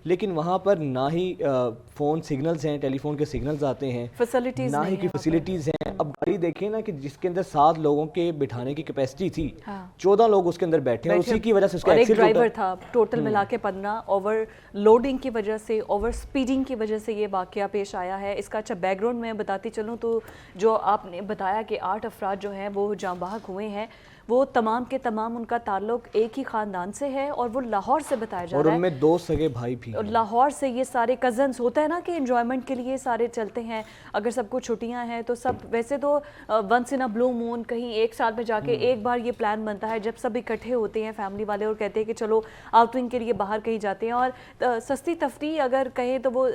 لیکن وہاں پر نہ ہی فون سگنلز ہیں، ٹیلی فون کے سگنلز آتے ہیں، فیسلٹیز نہ ہی کوئی فیسلٹیز ہیں. اب گاڑی دیکھیں نا کہ جس کے اندر 7 لوگوں کے بٹھانے کی کیپیسٹی تھی، 14 لوگ اس کے اندر بیٹھے ہیں، اسی کی وجہ سے اس کا ایک ایکسیڈنٹ ڈرائیور تھا. ٹوٹل ملا کے 15. اوور لوڈنگ کی وجہ سے، اوور سپیڈنگ کی وجہ سے یہ واقعہ پیش آیا ہے. اس کا اچھا بیک گراؤنڈ میں بتاتی چلوں تو جو آپ نے بتایا کہ 8 افراد جو ہیں وہ جاں بحق ہوئے ہیں، وہ تمام کے تمام ان کا تعلق ایک ہی خاندان سے ہے اور وہ لاہور سے بتایا جا رہا ہے، اور ان میں 2 سگے بھائی بھی ہیں. لاہور سے یہ سارے کزنز ہوتا ہے نا کہ انجوائمنٹ کے لیے سارے چلتے ہیں. اگر سب کو چھٹیاں ہیں تو سب ویسے تو ونس ان اے بلو مون کہیں ایک سال میں جا کے ایک بار یہ پلان بنتا ہے جب سب اکٹھے ہوتے ہیں فیملی والے اور کہتے ہیں کہ چلو آؤٹنگ کے لیے باہر کہیں جاتے ہیں. اور سستی تفریح اگر کہیں تو وہ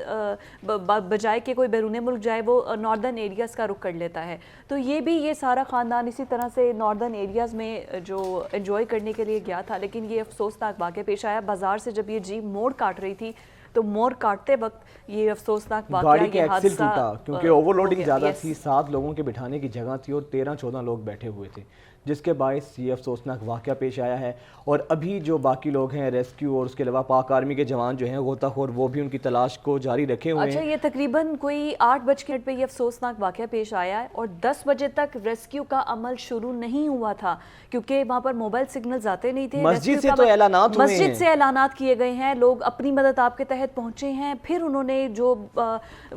بجائے کہ کوئی بیرون ملک جائے وہ ناردرن ایریاز کا رخ کر لیتا ہے. تو یہ بھی یہ سارا خاندان اسی طرح سے ناردرن ایریاز میں جو انجوائے کرنے کے لیے گیا تھا. لیکن یہ افسوسناک واقعہ پیش آیا. بازار سے جب یہ جیپ موڑ کاٹ رہی تھی تو موڑ کاٹتے وقت یہ افسوسناک واقعہ، گاڑی کا یہ ایکسل حادثہ ٹوٹا کیونکہ اوور لوڈنگ زیادہ تھی. 7 لوگوں کے بٹھانے کی جگہ تھی اور 13-14 لوگ بیٹھے ہوئے تھے، جس کے باعث یہ افسوسناک واقعہ پیش آیا ہے. اور ابھی جو باقی لوگ ہیں ریسکیو اور اس کے علاوہ پاک آرمی کے جوان جو ہیں غوطہ خور، وہ بھی ان کی تلاش کو جاری رکھے ہوئے ہیں. اچھا، یہ تقریباً کوئی 8 پہ یہ افسوسناک واقعہ پیش آیا ہے اور 10 بجے تک ریسکیو کا عمل شروع نہیں ہوا تھا کیونکہ وہاں پر موبائل سگنلز آتے نہیں تھے. مسجد سے تو اعلانات ہوئے ہیں، مسجد سے اعلانات کیے گئے ہیں، لوگ اپنی مدد آپ کے تحت پہنچے ہیں. پھر انہوں نے جو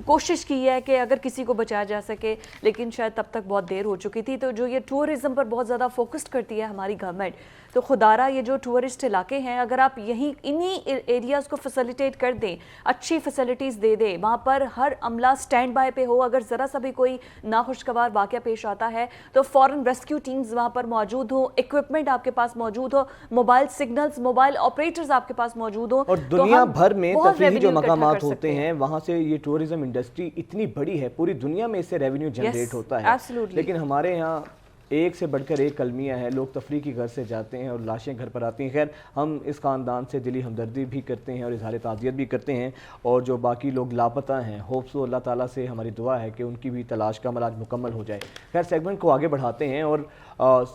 کوشش کی ہے کہ اگر کسی کو بچایا جا سکے، لیکن شاید تب تک بہت دیر ہو چکی تھی. تو جو یہ ٹورزم پر بہت زیادہ فوکسڈ کرتی ہے ہماری گورنمنٹ، تو خدارہ یہ جو ٹورسٹ علاقے ہیں اگر آپ یہیں انہی ایریاز کو فیسیلیٹیٹ کر دیں، اچھی فیسیلیٹیز دے دیں، وہاں پر ہر عملہ سٹینڈ بائی پہ ہو، اگر ذرا سا بھی کوئی ناخوشگوار واقعہ پیش آتا ہے تو فوراً ریسکیو ٹیمز وہاں پر موجود ہوں، اکوپمنٹ آپ کے پاس موجود ہو، موبائل سگنلز، موبائل آپریٹرز آپ کے پاس موجود ہوں. اور دنیا بھر میں تفریحی جو مقامات ہوتے ہیں وہاں سے یہ ٹورزم انڈسٹری اتنی بڑی ہے، پوری دنیا میں اس سے ریونیو جنریٹ ہوتا ہے. لیکن ہمارے یہاں ایک سے بڑھ کر ایک المیہ ہے. لوگ تفریح کی گھر سے جاتے ہیں اور لاشیں گھر پر آتی ہیں. خیر، ہم اس خاندان سے دلی ہمدردی بھی کرتے ہیں اور اظہار تعزیت بھی کرتے ہیں. اور جو باقی لوگ لاپتہ ہیں، ہوپس اللہ تعالیٰ سے ہماری دعا ہے کہ ان کی بھی تلاش کا عمل آج مکمل ہو جائے. خیر، سیگمنٹ کو آگے بڑھاتے ہیں اور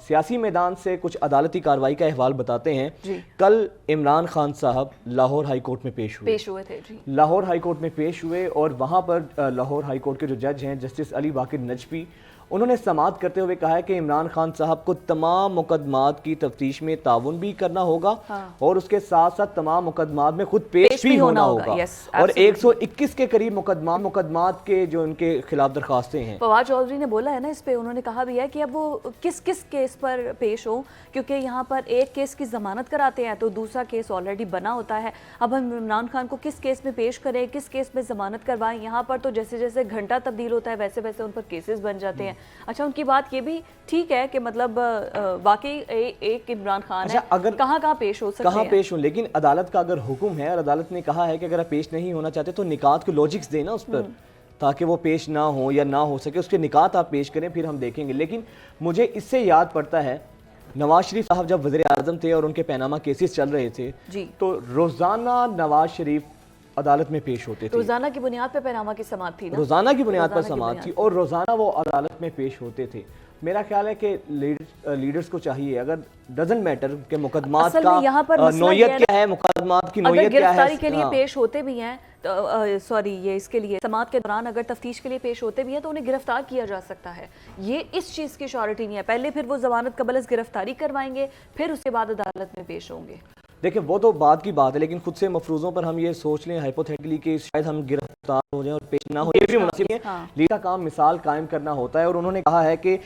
سیاسی میدان سے کچھ عدالتی کارروائی کا احوال بتاتے ہیں. کل عمران خان صاحب لاہور ہائی کورٹ میں پیش ہوئے تھے. لاہور ہائی کورٹ میں پیش ہوئے اور وہاں پر لاہور ہائی کورٹ کے جو جج ہیں جسٹس علی باقر نجفی، انہوں نے سماعت کرتے ہوئے کہا ہے کہ عمران خان صاحب کو تمام مقدمات کی تفتیش میں تعاون بھی کرنا ہوگا اور اس کے ساتھ ساتھ تمام مقدمات میں خود پیش بھی ہونا ہوگا. اور 121 کے قریب مقدمات کے جو ان کے خلاف درخواستیں ہیں. فواد چودھری نے بولا ہے نا اس پہ، انہوں نے کہا بھی ہے کہ اب وہ کس کیس پر پیش ہوں، کیونکہ یہاں پر ایک کیس کی ضمانت کراتے ہیں تو دوسرا کیس آلریڈی بنا ہوتا ہے. اب ہم عمران خان کو کس کیس میں پیش کریں، کس کیس میں ضمانت کروائیں. یہاں پر تو جیسے جیسے گھنٹہ تبدیل ہوتا ہے ویسے ویسے ان پر کیسز بن جاتے ہیں. اچھا، ان کی بات یہ بھی ٹھیک ہے کہ مطلب واقعی ایک عمران خان ہے، اگر کہاں پیش ہو سکتے ہیں، کہاں پیش ہوں. لیکن عدالت کا اگر حکم ہے اور عدالت نے کہا ہے کہ اگر آپ پیش نہیں ہونا چاہتے تو نکات کے لاجکس دیں نا اس پر، تاکہ وہ پیش نہ ہو یا نہ ہو سکے، اس کے نکات آپ پیش کریں، پھر ہم دیکھیں گے. لیکن مجھے اس سے یاد پڑتا ہے نواز شریف صاحب جب وزیر اعظم تھے اور ان کے پیناما کیسز چل رہے تھے تو روزانہ نواز شریف عدالت میں پیش ہوتے تھے. روزانہ کی بنیاد پہ پیناما کی سماعت تھی نا، روزانہ کی بنیاد پر سماعت تھی اور روزانہ وہ عدالت میں پیش ہوتے تھے. میرا خیال ہے کہ لیڈرز کو چاہیے، اگر ڈزنٹ میٹر کہ مقدمات کا نوعیت کیا ہے، مقدمات کی نوعیت کیا ہے، گرفتاری کے لیے پیش ہوتے بھی ہیں، سوری یہ اس کے لیے سماعت کے دوران اگر تفتیش کے لیے پیش ہوتے بھی ہیں تو انہیں گرفتار کیا جا سکتا ہے. یہ اس چیز کی شیورٹی نہیں ہے. پہلے پھر وہ ضمانت قبل از گرفتاری کروائیں گے، پھر اس کے بعد عدالت میں پیش ہوں گے. دیکھیں وہ تو بعد کی بات ہے، لیکن خود سے مفروضوں پر ہم یہ سوچ لیں ہائپوتھیٹیکلی کہ شاید ہم گرفتار ہو جائیں اور پیش نہ ہو، یہ بھی مناسب ہے. لیڈر کا کام مثال قائم کرنا ہوتا ہے. اور انہوں نے کہا ہے کہ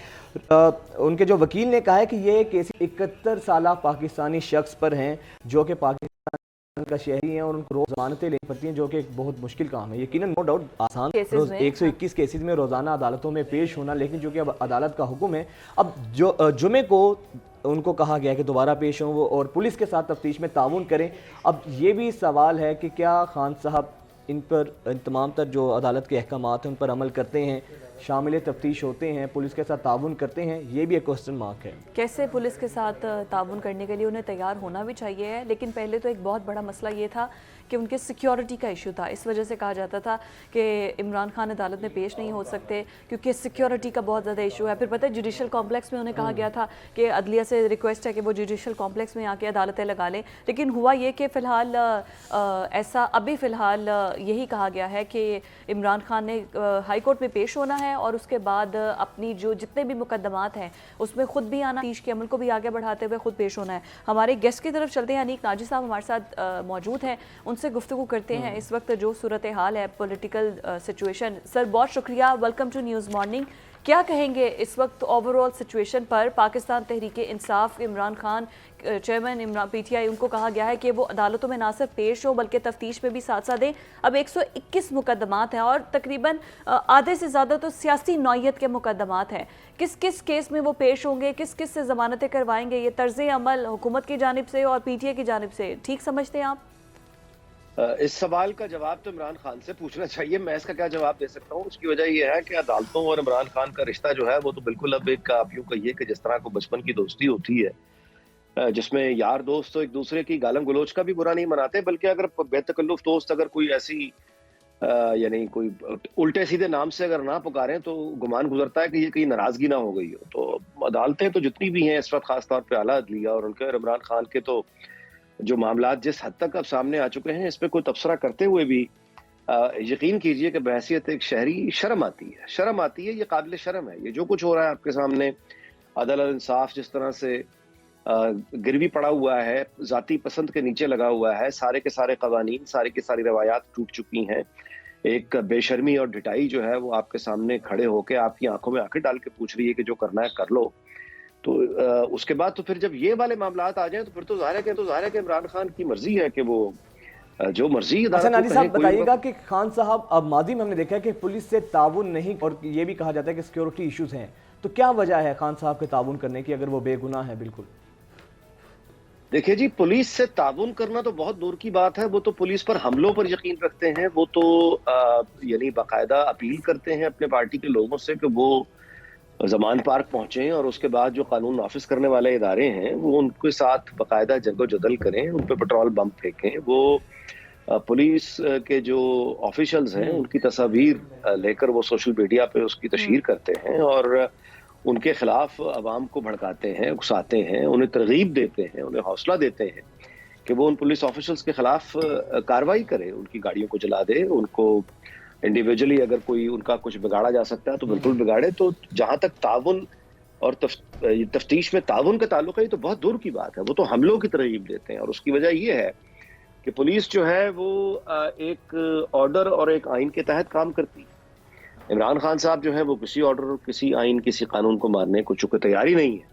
ان کے جو وکیل نے کہا ہے کہ یہ کیس 71 سالہ پاکستانی شخص پر ہیں جو کہ پاکستان کا شہری ہیں اور ان کو روز ضمانتیں لینی پڑتی ہیں، جو کہ ایک بہت مشکل کام ہے. یقیناً نو ڈاؤٹ آسان 121 کیسز میں روزانہ عدالتوں میں پیش ہونا، لیکن جو کہ اب عدالت کا حکم ہے. اب جو جمعے کو ان کو کہا گیا کہ دوبارہ پیش ہوں وہ اور پولیس کے ساتھ تفتیش میں تعاون کریں. اب یہ بھی سوال ہے کہ کیا خان صاحب ان پر تمام تر جو عدالت کے احکامات ہیں ان پر عمل کرتے ہیں، شامل تفتیش ہوتے ہیں، پولیس کے ساتھ تعاون کرتے ہیں. یہ بھی ایک کوسچن مارک ہے. کیسے پولیس کے ساتھ تعاون کرنے کے لیے انہیں تیار ہونا بھی چاہیے ہے. لیکن پہلے تو ایک بہت بڑا مسئلہ یہ تھا کہ ان کے سیکیورٹی کا ایشو تھا. اس وجہ سے کہا جاتا تھا کہ عمران خان عدالت میں پیش نہیں ہو سکتے کیونکہ سیکیورٹی کا بہت زیادہ ایشو ہے. پھر پتہ ہے جوڈیشل کمپلیکس میں انہیں کہا گیا تھا کہ عدلیہ سے ریکویسٹ ہے کہ وہ جوڈیشل کمپلیکس میں آ کے عدالتیں لگا لیں, لیکن ہوا یہ کہ فی الحال ایسا ابھی فی الحال یہی کہا گیا ہے کہ عمران خان نے ہائی کورٹ میں پیش ہونا ہے اور اس کے بعد اپنی جو جتنے بھی مقدمات ہیں اس میں خود بھی آنا, تفتیش کے عمل کو بھی آگے بڑھاتے ہوئے خود پیش ہونا ہے. ہمارے گیسٹ کی طرف چلتے ہیں, انیک ناجی صاحب ہمارے ساتھ موجود ہیں, ان سے گفتگو کرتے ہیں اس وقت جو صورتحال ہے پولیٹیکل سچویشن. سر بہت شکریہ, ویلکم ٹو نیوز مارننگ. کیا کہیں گے اس وقت اوور آل سچویشن پر؟ Pakistan Tehreek Insaf Imran Khan chairman P T I, ان کو کہا گیا ہے کہ وہ عدالتوں میں نہ صرف پیش ہو بلکہ تفتیش میں بھی ساتھ ساتھ دیں. اب 121 مقدمات ہیں اور تقریباً آدھے سے زیادہ تو سیاسی نوعیت کے مقدمات ہیں. کس کس کیس میں وہ پیش ہوں گے, کس کس سے ضمانتیں کروائیں گے؟ یہ طرز عمل حکومت کی جانب سے اور پی ٹی آئی کی جانب سے ٹھیک سمجھتے ہیں آپ؟ اس سوال کا جواب تو عمران خان سے پوچھنا چاہیے. میں اس کا کیا جواب دے سکتا ہوں؟ اس کی وجہ یہ ہے کہ عدالتوں اور عمران خان کا رشتہ جو ہے وہ تو بالکل اب ایک آپ یوں کہیے کہ جس طرح کو بچپن کی دوستی ہوتی ہے, جس میں یار دوست تو ایک دوسرے کی گالم گلوچ کا بھی برا نہیں مناتے, بلکہ اگر بے تکلف دوست اگر کوئی ایسی یعنی کوئی الٹے سیدھے نام سے اگر نہ پکاریں تو گمان گزرتا ہے کہ یہ کہیں ناراضگی نہ ہو گئی ہو. تو عدالتیں تو جتنی بھی ہیں اس وقت, خاص طور پہ اعلیٰ عدلیہ اور ان کے اور عمران خان کے, تو جو معاملات جس حد تک اب سامنے آ چکے ہیں اس پہ کوئی تبصرہ کرتے ہوئے بھی یقین کیجئے کہ بحیثیت ایک شہری شرم آتی ہے. شرم آتی ہے, یہ قابل شرم ہے. یہ جو کچھ ہو رہا ہے آپ کے سامنے, عدل اور انصاف جس طرح سے گروی پڑا ہوا ہے, ذاتی پسند کے نیچے لگا ہوا ہے, سارے کے سارے قوانین, سارے کی ساری روایات ٹوٹ چکی ہیں. ایک بے شرمی اور ڈھٹائی جو ہے وہ آپ کے سامنے کھڑے ہو کے آپ کی آنکھوں میں آنکھیں ڈال کے پوچھ رہی ہے کہ جو کرنا ہے کر لو. تو اس کے بعد تو پھر جب یہ والے معاملات آ جائیں تو پھر تو ظاہر ہے کہ عمران خان کی مرضی ہے کہ وہ جو مرضی اچھا نادی صاحب بتائیے گا کہ خان صاحب اب ماضی میں ہم نے دیکھا ہے کہ پولیس سے تعاون نہیں, اور یہ بھی کہا جاتا ہے کہ سیکیورٹی ایشوز ہیں, تو کیا وجہ ہے خان صاحب کے تعاون کرنے کی اگر وہ بے گناہ ہیں؟ بالکل دیکھیں جی, پولیس سے تعاون کرنا تو بہت دور کی بات ہے. وہ تو پولیس پر حملوں پر یقین رکھتے ہیں. وہ تو یعنی باقاعدہ اپیل کرتے ہیں اپنے پارٹی کے لوگوں سے کہ وہ زمان پارک پہنچیں اور اس کے بعد جو قانون نافذ کرنے والے ادارے ہیں وہ ان کے ساتھ باقاعدہ جد و جدل کریں, ان پہ پٹرول بم پھینکیں. وہ پولیس کے جو آفیشلز ہیں ان کی تصاویر لے کر وہ سوشل میڈیا پہ اس کی تشہیر کرتے ہیں اور ان کے خلاف عوام کو بھڑکاتے ہیں, اکساتے ہیں, انہیں ترغیب دیتے ہیں, انہیں حوصلہ دیتے ہیں کہ وہ ان پولیس آفیشلز کے خلاف کارروائی کرے, ان کی گاڑیوں کو جلا دے, ان کو انڈیویجولی اگر کوئی ان کا کچھ بگاڑا جا سکتا ہے تو بالکل بگاڑے. تو جہاں تک تعاون اور تفتیش میں تعاون کا تعلق ہے یہ تو بہت دور کی بات ہے. وہ تو حملوں کی ترغیب دیتے ہیں, اور اس کی وجہ یہ ہے کہ پولیس جو ہے وہ ایک آرڈر اور ایک آئین کے تحت کام کرتی ہے. عمران خان صاحب جو ہے وہ کسی آرڈر, کسی آئین, کسی قانون کو ماننے کو چونکہ تیاری نہیں ہے,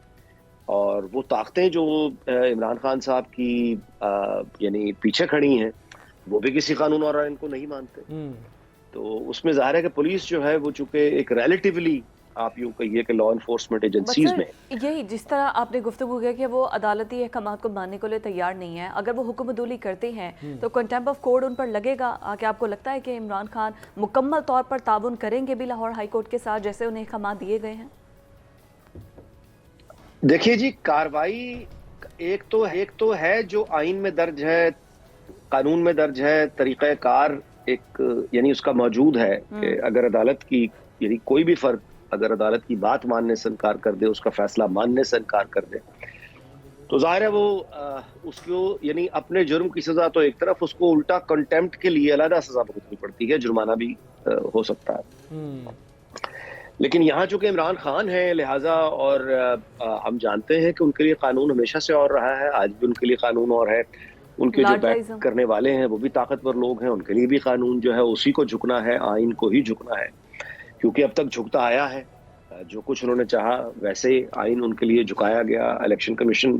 اور وہ طاقتیں جو عمران خان صاحب کی یعنی پیچھے کھڑی ہیں وہ بھی کسی قانون اور آئین کو نہیں مانتے. تو اس میں ظاہر ہے کہ پولیس جو ہے وہ چونکہ ایک ریلیٹیولی آپ یوں کہیے کہ لا انفورسمنٹ ایجنسیز میں یہی جس طرح آپ نے گفتگو کیا کہ وہ عدالتی احکامات کو ماننے کو لیے تیار نہیں ہے, اگر وہ حکم عدولی کرتے ہیں تو کنٹیمپٹ آف کورٹ ان پر لگے گا. کہ آپ کو لگتا ہے کہ عمران خان مکمل طور پر تعاون کریں گے بھی لاہور ہائی کورٹ کے ساتھ جیسے انہیں احکامات دیے گئے ہیں؟ دیکھیے جی, کاروائی ایک تو ہے جو آئین میں درج ہے, قانون میں درج ہے, طریقہ کار ایک یعنی اس کا موجود ہے کہ اگر عدالت کی یعنی کوئی بھی فرد اگر عدالت کی بات ماننے سے انکار کر دے, اس کا فیصلہ ماننے سے انکار کر دے, تو ظاہر ہے وہ اس کو یعنی اپنے جرم کی سزا تو ایک طرف, اس کو الٹا کنٹیمپٹ کے لیے علیحدہ سزا بھگتنی پڑتی ہے, جرمانہ بھی ہو سکتا ہے. لیکن یہاں چونکہ عمران خان ہے لہٰذا, اور ہم جانتے ہیں کہ ان کے لیے قانون ہمیشہ سے اور رہا ہے, آج بھی ان کے لیے قانون اور ہے. ان کے جو بیک کرنے والے ہیں وہ بھی طاقتور لوگ ہیں, ان کے لیے بھی قانون جو ہے اسی کو جھکنا ہے, آئین کو ہی جھکنا ہے, کیونکہ اب تک جھکتا آیا ہے. جو کچھ انہوں نے چاہا ویسے آئین ان کے لیے جھکایا گیا. الیکشن کمیشن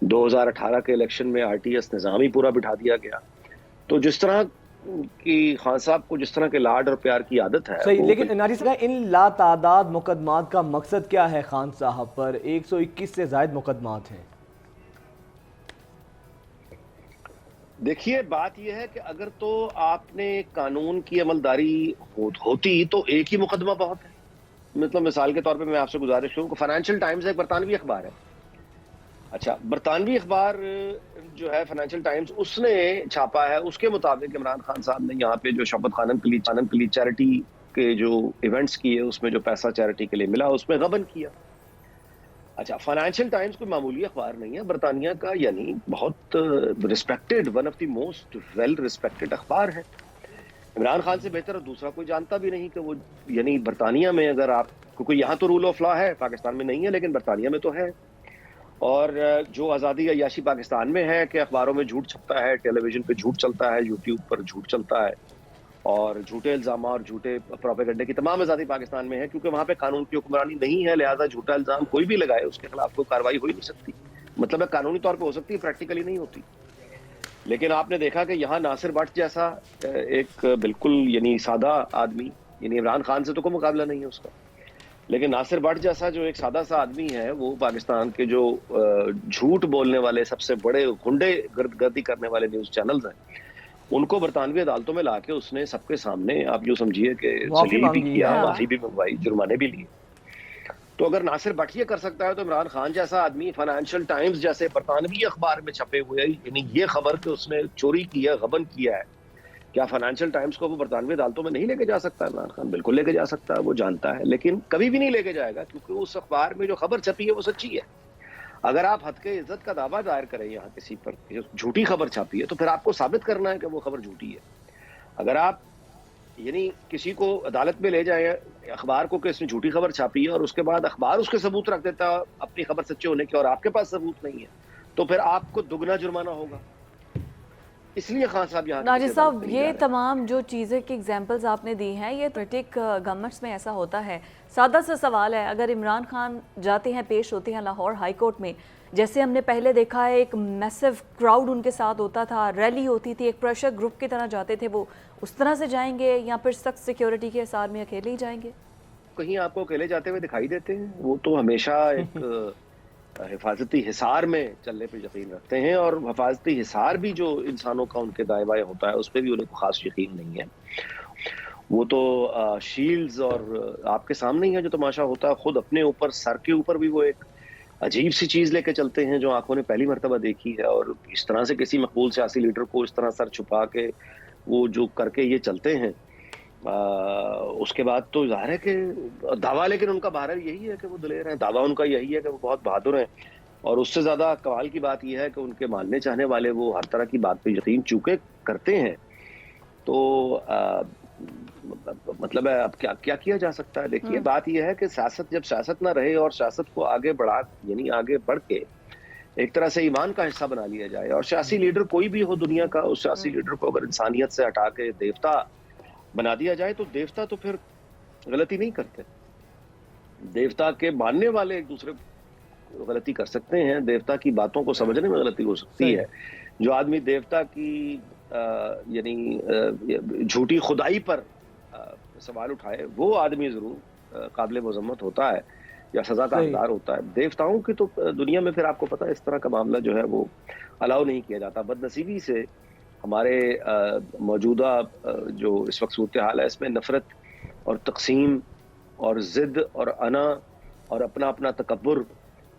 2018 کے الیکشن میں RTS نظام ہی پورا بٹھا دیا گیا. تو جس طرح کی خان صاحب کو جس طرح کے لاڈ اور پیار کی عادت ہے صحیح, لیکن ناری صاحب ان لا تعداد مقدمات کا مقصد کیا ہے خان صاحب پر؟ 121 سے زائد مقدمات ہیں. دیکھیے بات یہ ہے کہ اگر تو آپ نے قانون کی عملداری ہوتی تو ایک ہی مقدمہ بہت ہے. مطلب مثال کے طور پہ میں آپ سے گزارش کروں کہ فائنینشیل ٹائمز ایک برطانوی اخبار ہے, اچھا، برطانوی اخبار جو ہے فائنینشیل ٹائمز، اس نے چھاپا ہے، اس کے مطابق عمران خان صاحب نے یہاں پہ جو شوکت خانم کے لیے چیریٹی کے جو ایونٹس کیے، اس میں جو پیسہ چیریٹی کے لیے ملا اس میں غبن کیا. اچھا، فائنینشیل ٹائمز کوئی معمولی اخبار نہیں ہے برطانیہ کا، یعنی بہت respected, one of the most well respected اخبار ہے. عمران خان سے بہتر دوسرا کوئی جانتا بھی نہیں کہ وہ، یعنی برطانیہ میں اگر آپ، کیونکہ یہاں تو رول آف لا ہے، پاکستان میں نہیں ہے، لیکن برطانیہ میں تو ہے. اور جو آزادی عیاشی پاکستان میں ہے کہ اخباروں میں جھوٹ چھپتا ہے، ٹیلی ویژن پہ جھوٹ چلتا ہے، یوٹیوب پر جھوٹ چلتا ہے، اور جھوٹے الزامات اور جھوٹے پروپیگنڈے کی تمام آزادی پاکستان میں ہے، کیونکہ وہاں پہ قانون کی حکمرانی نہیں ہے، لہذا جھوٹا الزام کوئی بھی لگائے اس کے خلاف کوئی کارروائی ہو ہی نہیں سکتی. مطلب ہے قانونی طور پہ ہو سکتی ہے، پریکٹیکلی نہیں ہوتی. لیکن آپ نے دیکھا کہ یہاں ناصر بٹ جیسا ایک بالکل یعنی سادہ آدمی، یعنی عمران خان سے تو کوئی مقابلہ نہیں ہے اس کا، لیکن ناصر بٹ جیسا جو ایک سادہ سا آدمی ہے، وہ پاکستان کے جو جھوٹ بولنے والے سب سے بڑے غنڈے گردی کرنے والے نیوز چینلز ہیں، ان کو برطانوی عدالتوں میں لا کے اس نے سب کے سامنے، آپ یوں سمجھیے کہ ذلیل بھی کیا، معافی بھی منگوائی، جرمانے بھی لیے. تو اگر ناصر بٹ یہ کر سکتا ہے تو عمران خان جیسا آدمی فائنینشیل ٹائمز جیسے برطانوی اخبار میں چھپے ہوئے، یعنی یہ خبر کہ اس نے چوری کی ہے، غبن کیا ہے، کیا فائنینشیل ٹائمز کو وہ برطانوی عدالتوں میں نہیں لے کے جا سکتا؟ عمران خان بالکل لے کے جا سکتا ہے، وہ جانتا ہے، لیکن کبھی بھی نہیں لے کے جائے گا، کیونکہ اس اخبار میں جو خبر چھپی ہے وہ سچی ہے. اگر آپ حد کے عزت کا دعویٰ دائر کریں یہاں کسی پر جھوٹی خبر چھاپی ہے، تو پھر آپ کو ثابت کرنا ہے کہ وہ خبر جھوٹی ہے. اگر آپ یعنی کسی کو عدالت میں لے جائیں اخبار کو کہ اس نے جھوٹی خبر چھاپی ہے، اور اس کے بعد اخبار اس کے ثبوت رکھ دیتا ہے اپنی خبر سچے ہونے کے، اور آپ کے پاس ثبوت نہیں ہے، تو پھر آپ کو دگنا جرمانہ ہوگا. اس لیے خان صاحب یہاں ناجد صاحب، یہ تمام جو چیزیں کی ایگزامپلز آپ نے دی ہیں، یہ پولیٹک گورنمنٹس میں ایسا ہوتا ہے. سادہ سا سوال ہے، اگر عمران خان جاتے ہیں، پیش ہوتے ہیں لاہور ہائی کورٹ میں، جیسے ہم نے پہلے دیکھا ہے ایک میسو کراؤڈ ان کے ساتھ ہوتا تھا، ریلی ہوتی تھی، ایک پریشر گروپ کی طرح جاتے تھے، وہ اس طرح سے جائیں گے یا پھر سخت سیکیورٹی کے حصار میں اکیلے ہی جائیں گے؟ کہیں آپ کو اکیلے جاتے ہوئے دکھائی دیتے ہیں؟ وہ تو ہمیشہ ایک حفاظتی حصار میں چلنے پہ یقین رکھتے ہیں، اور حفاظتی حصار بھی جو انسانوں کا ان کے دائیں بائیں ہوتا ہے اس پہ بھی انہیں کو خاص یقین نہیں ہے. وہ تو شیلڈز اور آپ کے سامنے ہی ہے جو تماشا ہوتا ہے، خود اپنے اوپر سر کے اوپر بھی وہ ایک عجیب سی چیز لے کے چلتے ہیں جو آنکھوں نے پہلی مرتبہ دیکھی ہے، اور اس طرح سے کسی مقبول سیاسی لیڈر کو اس طرح سر چھپا کے وہ جو کر کے یہ چلتے ہیں، اس کے بعد تو ظاہر ہے کہ دعویٰ، لیکن ان کا بہرحال یہی ہے کہ وہ دلیر ہیں، دعویٰ ان کا یہی ہے کہ وہ بہت بہادر ہیں. اور اس سے زیادہ کمال کی بات یہ ہے کہ ان کے ماننے چاہنے والے وہ ہر طرح کی بات پہ یقین چونکہ کرتے ہیں. تو مطلب ہے اب کیا کیا جا سکتا ہے؟ دیکھیے بات یہ ہے کہ سیاست جب سیاست نہ رہے اور سیاست کو آگے بڑھا، یعنی آگے بڑھ کے ایک طرح سے ایمان کا حصہ بنا لیا جائے، اور سیاسی لیڈر کوئی بھی ہو دنیا کا، اس سیاسی لیڈر کو اگر انسانیت سے ہٹا کے دیوتا بنا دیا جائے، تو دیوتا تو پھر غلطی نہیں کرتے. دیوتا کے ماننے والے ایک دوسرے غلطی کر سکتے ہیں، دیوتا کی باتوں کو سمجھنے میں غلطی ہو سکتی ہے. جو آدمی دیوتا کی یعنی جھوٹی خدائی پر سوال اٹھائے، وہ آدمی ضرور قابل مذمت ہوتا ہے یا سزا کا حقدار ہوتا ہے. دیوتاؤں کی تو دنیا میں پھر آپ کو پتا ہے اس طرح کا معاملہ جو ہے وہ الاؤ نہیں کیا جاتا. بد نصیبی سے ہمارے موجودہ جو اس وقت صورتحال ہے، اس میں نفرت اور تقسیم اور ضد اور انا اور اپنا اپنا تکبر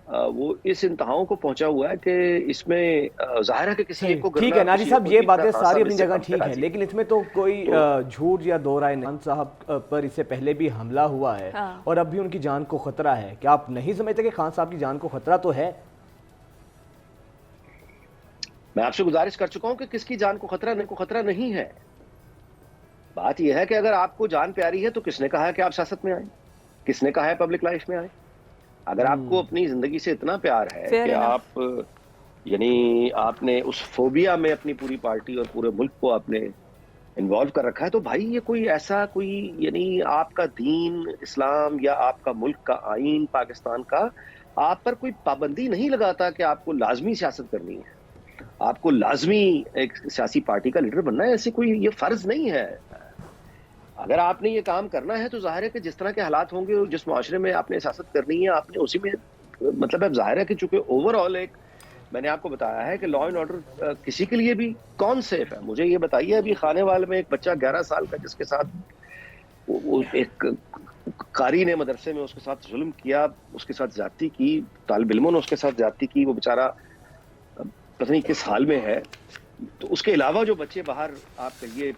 وہ اس انتہاؤں کو پہنچا ہوا ہے کہ اس میں ظاہر ہے کہ کسی ایک کو گرنا، ٹھیک ہے ناجی صاحب، یہ باتیں ساری اپنی جگہ ٹھیک ہے، لیکن اس میں تو کوئی جھوٹ یا دو رائے نہیں. صاحب پر اس سے پہلے بھی حملہ ہوا ہے اور اب بھی ان کی جان کو خطرہ ہے. کیا آپ نہیں سمجھتے کہ خان صاحب کی جان کو خطرہ تو ہے؟ میں آپ سے گزارش کر چکا ہوں کہ کس کی جان کو خطرہ نہیں ہے. بات یہ ہے کہ اگر آپ کو جان پیاری ہے تو کس نے کہا ہے کہ آپ سیاست میں آئیں؟ کس نے کہا ہے پبلک لائف میں آئیں؟ اگر آپ کو اپنی زندگی سے اتنا پیار ہے کہ آپ یعنی آپ نے اس فوبیا میں اپنی پوری پارٹی اور پورے ملک کو آپ نے انوالو کر رکھا ہے، تو بھائی یہ کوئی ایسا کوئی یعنی آپ کا دین اسلام یا آپ کا ملک کا آئین پاکستان کا آپ پر کوئی پابندی نہیں لگاتا کہ آپ کو لازمی سیاست کرنی ہے، آپ کو لازمی ایک سیاسی پارٹی کا لیڈر بننا ہے. ایسی کوئی یہ فرض نہیں ہے. اگر آپ نے یہ کام کرنا ہے تو ظاہر ہے کہ جس طرح کے حالات ہوں گے، جس معاشرے میں آپ نے سیاست کرنی ہے، آپ نے اسی میں مطلب اب ظاہر ہے کہ چونکہ اوور آل ایک میں نے آپ کو بتایا ہے کہ لا اینڈ آرڈر کسی کے لیے بھی کون سیف ہے. مجھے یہ بتائیے، ابھی خانے وال میں ایک بچہ 11 سال کا جس کے ساتھ ایک قاری نے مدرسے میں اس کے ساتھ ظلم کیا, اس کے ساتھ زیادتی کی, طالب علموں نے اس کے ساتھ زیادتی کی, وہ بیچارہ پتہ نہیں کس حال میں ہے. تو اس کے علاوہ جو بچے باہر آپ کہیے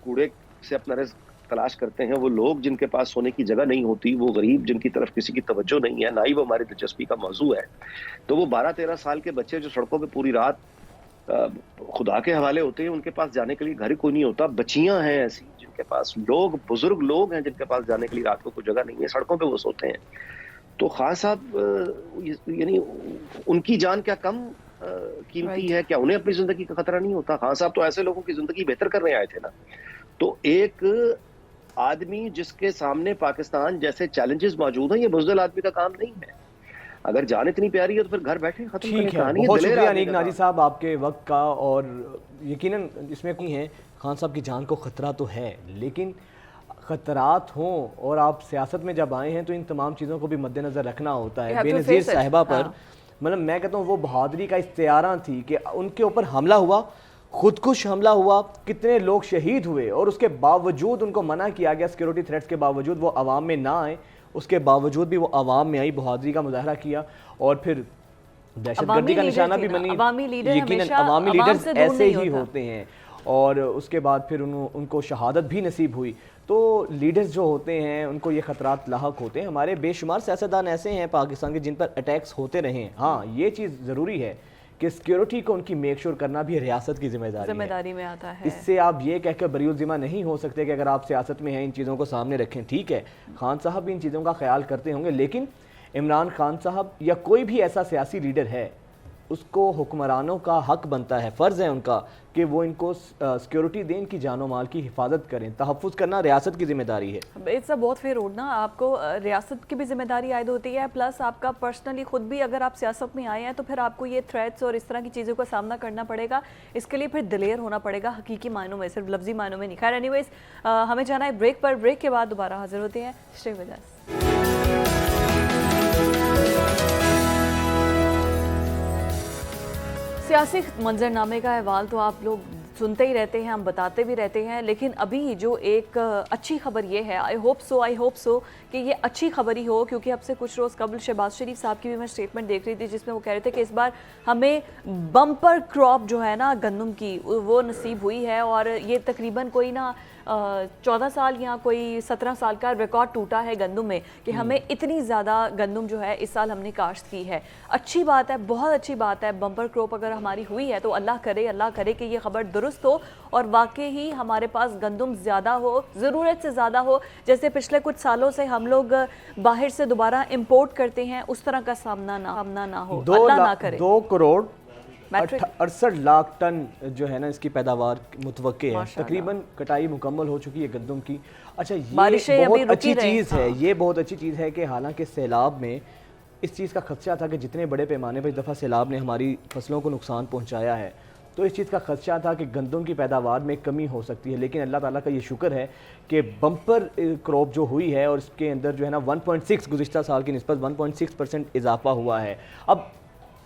کوڑے سے اپنا رزق تلاش کرتے ہیں, وہ لوگ جن کے پاس سونے کی جگہ نہیں ہوتی, وہ غریب جن کی طرف کسی کی توجہ نہیں ہے, نہ ہی وہ ہماری دلچسپی کا موضوع ہے, تو وہ 12-13 سال کے بچے جو سڑکوں پہ پوری رات خدا کے حوالے ہوتے ہیں, ان کے پاس جانے کے لیے گھر کوئی نہیں ہوتا. بچیاں ہیں ایسی جن کے پاس, لوگ بزرگ لوگ ہیں جن کے پاس جانے کے لیے رات کو کوئی جگہ نہیں ہے, سڑکوں پہ وہ سوتے ہیں. تو خان صاحب یعنی ان کی جان کیا کم قیمتی ہے, کیا انہیں اپنی زندگی کا خطرہ نہیں ہوتا؟ خان صاحب تو ایسے لوگوں کی زندگی بہتر کرنے آئے تھے نا. تو ایک آدمی جس کے سامنے پاکستان جیسے چیلنجز موجود ہیں, یہ بزدل آدمی کا کام نہیں ہے. اگر جان اتنی پیاری ہے تو پھر گھر بیٹھے ختم کریں کہانی. بہت شکریہ انیک ناجی صاحب آپ کے وقت کا, اور یقیناً اس میں کوئی ہے خان صاحب کی جان کو خطرہ تو ہے, لیکن خطرات ہوں اور آپ سیاست میں جب آئے ہیں تو ان تمام چیزوں کو بھی مد نظر رکھنا ہوتا ہے. بے نظیر صاحبہ پر مطلب میں کہتا ہوں وہ بہادری کا استعارہ تھی کہ ان کے اوپر حملہ ہوا, خودکش حملہ ہوا, کتنے لوگ شہید ہوئے, اور اس کے باوجود ان کو منع کیا گیا سیکیورٹی تھریٹس کے باوجود وہ عوام میں نہ آئیں, اس کے باوجود بھی وہ عوام میں آئی, بہادری کا مظاہرہ کیا, اور پھر دہشت گردی کا نشانہ بھی بنی. یقیناً عوامی لیڈرز ایسے ہی ہوتے ہیں, اور اس کے بعد پھر ان کو شہادت بھی نصیب ہوئی. تو لیڈرز جو ہوتے ہیں ان کو یہ خطرات لاحق ہوتے ہیں. ہمارے بے شمار سیاستدان ایسے ہیں پاکستان کے جن پر اٹیکس ہوتے رہے ہیں. ہاں یہ چیز ضروری ہے کہ سیکیورٹی کو ان کی میک شور کرنا بھی ریاست کی ذمہ داری میں آتا ہے. اس سے آپ یہ کہہ کر بری الذمہ نہیں ہو سکتے کہ اگر آپ سیاست میں ہیں ان چیزوں کو سامنے رکھیں. ٹھیک ہے خان صاحب بھی ان چیزوں کا خیال کرتے ہوں گے, لیکن عمران خان صاحب یا کوئی بھی ایسا سیاسی لیڈر ہے, اس کو حکمرانوں کا حق بنتا ہے, فرض ہے ان کا کہ وہ ان کو سیکیورٹی دیں, ان کی جان و مال کی حفاظت کریں. تحفظ کرنا ریاست کی ذمہ داری ہے. اٹس اے بہت فیئر روڈ نا, آپ کو ریاست کی بھی ذمہ داری عائد ہوتی ہے, پلس آپ کا پرسنلی خود بھی اگر آپ سیاست میں آئے ہیں تو پھر آپ کو یہ تھریٹس اور اس طرح کی چیزوں کا سامنا کرنا پڑے گا. اس کے لیے پھر دلیر ہونا پڑے گا حقیقی معنوں میں, صرف لفظی معنوں میں نہیں. خیر اینی ویز ہمیں جانا ہے بریک پر, بریک کے بعد دوبارہ حاضر ہوتے ہیں. Stay with us. سیاسی منظرنامے کا احوال تو آپ لوگ سنتے ہی رہتے ہیں, ہم بتاتے بھی رہتے ہیں, لیکن ابھی جو ایک اچھی خبر یہ ہے, آئی ہوپ سو کہ یہ اچھی خبر ہی ہو, کیونکہ اب سے کچھ روز قبل شہباز شریف صاحب کی بھی میں سٹیٹمنٹ دیکھ رہی تھی جس میں وہ کہہ رہے تھے کہ اس بار ہمیں بمپر کراپ جو ہے نا گندم کی وہ نصیب ہوئی ہے, اور یہ تقریباً کوئی نا 14 سال یا کوئی 17 سال کا ریکارڈ ٹوٹا ہے گندم میں کہ ہمیں اتنی زیادہ گندم جو ہے اس سال ہم نے کاشت کی ہے. اچھی بات ہے, بہت اچھی بات ہے. بمپر کراپ اگر ہماری ہوئی ہے تو اللہ کرے کہ یہ خبر درست ہو اور واقعی ہی ہمارے پاس گندم زیادہ ہو, ضرورت سے زیادہ ہو. جیسے پچھلے کچھ سالوں سے ہم لوگ باہر سے دوبارہ امپورٹ کرتے ہیں, اس طرح کا سامنا نہ ہو, اللہ نہ کرے. 2 کروڑ 68 لاکھ ٹن جو ہے نا اس کی پیداوار متوقع ہے. تقریباً کٹائی مکمل ہو چکی ہے گندم کی. اچھا یہ بہت اچھی چیز ہے, یہ بہت اچھی چیز ہے کہ حالانکہ سیلاب میں اس چیز کا خدشہ تھا کہ جتنے بڑے پیمانے پر اس دفعہ سیلاب نے ہماری فصلوں کو نقصان پہنچایا ہے, تو اس چیز کا خدشہ تھا کہ گندم کی پیداوار میں کمی ہو سکتی ہے. لیکن اللہ تعالیٰ کا یہ شکر ہے کہ بمپر کراپ جو ہوئی ہے اور اس کے اندر جو ہے نا 1.6 گزشتہ سال کی نسبت 1.6% اضافہ ہوا ہے. اب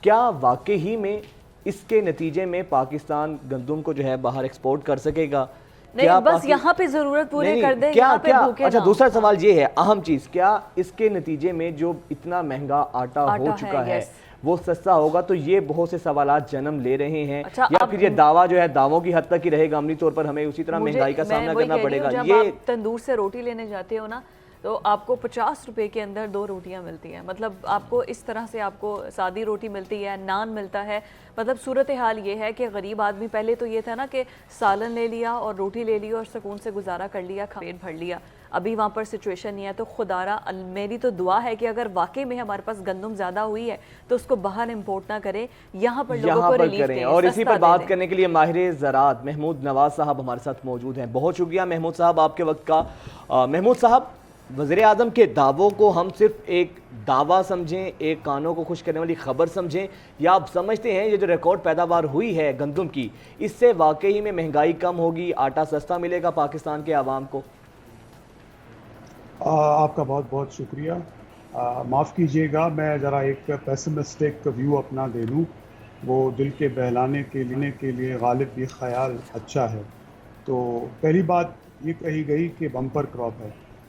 کیا واقعی میں اس کے نتیجے میں پاکستان گندم کو جو ہے باہر ایکسپورٹ کر سکے گا؟ نہیں بس یہاں پہ ضرورت پورے کر دیں, یہاں پہ بھوکے نہ. اچھا دوسرا سوال یہ ہے, اہم چیز, کیا اس کے نتیجے میں جو اتنا مہنگا آٹا ہو چکا ہے وہ سستا ہوگا؟ تو یہ بہت سے سوالات جنم لے رہے ہیں. یا پھر یہ دعویٰ جو ہے دعووں کی حد تک ہی رہے گا, عملی طور پر ہمیں اسی طرح مہنگائی کا سامنا کرنا پڑے گا. جب آپ تندور سے روٹی لینے جاتے ہو نا تو آپ کو 50 روپے کے اندر 2 روٹیاں ملتی ہیں. مطلب آپ کو اس طرح سے آپ کو سادی روٹی ملتی ہے, نان ملتا ہے. مطلب صورتحال یہ ہے کہ غریب آدمی پہلے تو یہ تھا نا کہ سالن لے لیا اور روٹی لے لی اور سکون سے گزارا کر لیا, پیٹ بھر لیا. ابھی وہاں پر سچویشن نہیں ہے. تو خدارا میری تو دعا ہے کہ اگر واقعی میں ہمارے پاس گندم زیادہ ہوئی ہے تو اس کو باہر امپورٹ نہ کریں, یہاں پر لوگوں کو ریلیف دیں. اور اسی پر بات کرنے کے لیے ماہر زراعت محمود نواز صاحب ہمارے ساتھ موجود ہیں. بہت شکریہ محمود صاحب آپ کے وقت کا. محمود صاحب, وزیر اعظم کے دعووں کو ہم صرف ایک دعویٰ سمجھیں, ایک کانوں کو خوش کرنے والی خبر سمجھیں, یا آپ سمجھتے ہیں یہ جو ریکارڈ پیداوار ہوئی ہے گندم کی اس سے واقعی میں مہنگائی کم ہوگی, آٹا سستا ملے گا پاکستان کے عوام کو؟ آپ کا بہت بہت شکریہ. معاف کیجیے گا میں ذرا ایک پیسمسٹک ویو اپنا دے دوں. وہ دل کے بہلانے کے لیے غالب یہ خیال اچھا ہے. تو پہلی بات یہ کہی گئی کہ بمپر کراپ ہے.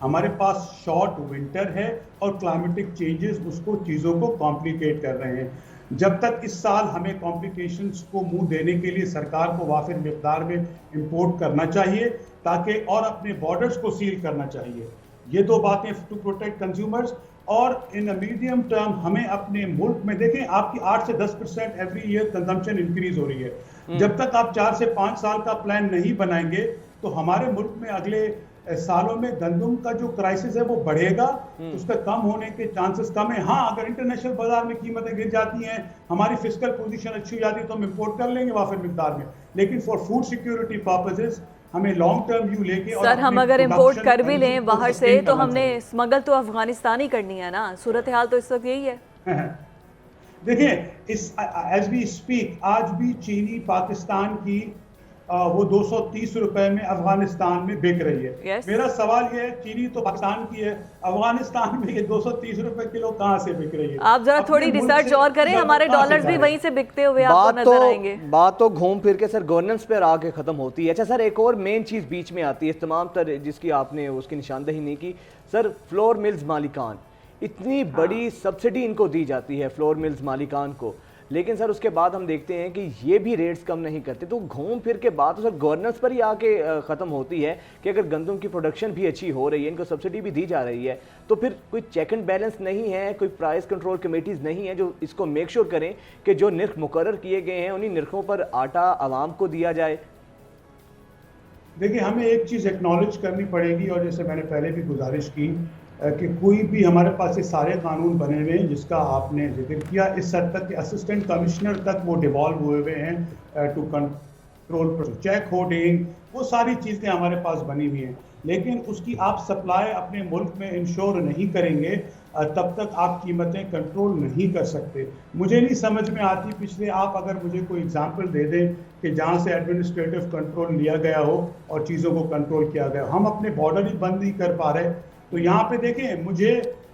ہمارے پاس شارٹ ونٹر ہے اور کلائمیٹک چینجز اس کو چیزوں کو کمپلیکیٹ کر رہے ہیں. جب تک اس سال ہمیں کمپلیکیشنز کو منہ دینے کے لیے سرکار کو وافر مقدار میں امپورٹ کرنا چاہیے تاکہ اور اپنے بارڈرز کو سیل کرنا چاہیے. یہ دو باتیں ٹو پروٹیکٹ کنزیومرز. اور ان میڈیم ٹرم ہمیں اپنے ملک میں دیکھیں آپ کی 8 سے 10% ایوری ایئر کنزمپشن انکریز ہو رہی ہے. جب تک آپ 4 سے 5 سال کا پلان نہیں بنائیں گے تو ہمارے ملک میں اگلے سالوں میں گندم کا جو کرائسس ہے وہ بڑھے گا, اس کا کم ہونے کے چانسز کم ہیں. ہاں اگر انٹرنیشنل بازار میں قیمتیں گر جاتی ہیں, ہماری فسکل پوزیشن اچھی ہو جاتی ہے تو ہم امپورٹ کر لیں گے وافر مقدار میں, لیکن فار فوڈ سیکیورٹی پرپزز ہمیں لانگ ٹرم ویو لے کے. سر ہم اگر امپورٹ کر بھی لیں باہر سے تو ہم نے اسمگل تو افغانستان ہی کرنی ہے نا, صورتحال تو اس وقت یہی ہے. دیکھیں ایز وی اسپیک آج بھی چینی پاکستان کی وہ 230 روپے میں افغانستان میں بک رہی ہے. میرا سوال یہ ہے چینی تو پاکستان کی ہے, افغانستان میں یہ 230 روپے کلو کہاں سے بک رہی ہے؟ آپ ذرا تھوڑی ریسرچ اور کریں, ہمارے ڈالرز بھی وہیں سے بکتے ہوئے آپ کو نظر آئیں گے. بات تو گھوم پھر کے سر گورننس پر آ کے ختم ہوتی ہے. اچھا سر ایک اور مین چیز بیچ میں آتی ہے تمام تر جس کی آپ نے اس کی نشاندہی نہیں کی. سر فلور ملز مالکان, اتنی بڑی سبسڈی ان کو دی جاتی ہے فلور ملز مالکان کو, لیکن سر اس کے بعد ہم دیکھتے ہیں کہ یہ بھی ریٹس کم نہیں کرتے. تو گھوم پھر کے بعد تو سر گورننس پر ہی آ کے ختم ہوتی ہے کہ اگر گندم کی پروڈکشن بھی اچھی ہو رہی ہے, ان کو سبسڈی بھی دی جا رہی ہے, تو پھر کوئی چیک اینڈ بیلنس نہیں ہے, کوئی پرائس کنٹرول کمیٹیز نہیں ہیں جو اس کو میک شور کریں کہ جو نرخ مقرر کیے گئے ہیں انہی نرخوں پر آٹا عوام کو دیا جائے. دیکھیں ہمیں ایک چیز ایکنالج کرنی پڑے گی, اور جیسے میں نے پہلے بھی گزارش کی کہ کوئی بھی ہمارے پاس یہ سارے قانون بنے ہوئے ہیں جس کا آپ نے ذکر کیا, اس حد تک کہ اسسٹنٹ کمشنر تک وہ ڈیوالو ہوئے ہوئے ہیں ٹو کنٹرول چیک ہوڈنگ, وہ ساری چیزیں ہمارے پاس بنی ہوئی ہیں. لیکن اس کی آپ سپلائی اپنے ملک میں انشور نہیں کریں گے تب تک آپ قیمتیں کنٹرول نہیں کر سکتے. مجھے نہیں سمجھ میں آتی پچھلے آپ اگر مجھے کوئی اگزامپل دے دیں کہ جہاں سے ایڈمنسٹریٹو کنٹرول لیا گیا ہو اور چیزوں کو کنٹرول کیا گیا ہو. ہم اپنے بارڈر ہی بند نہیں کر پا رہے. تو یہاں پہ دیکھیں مجھے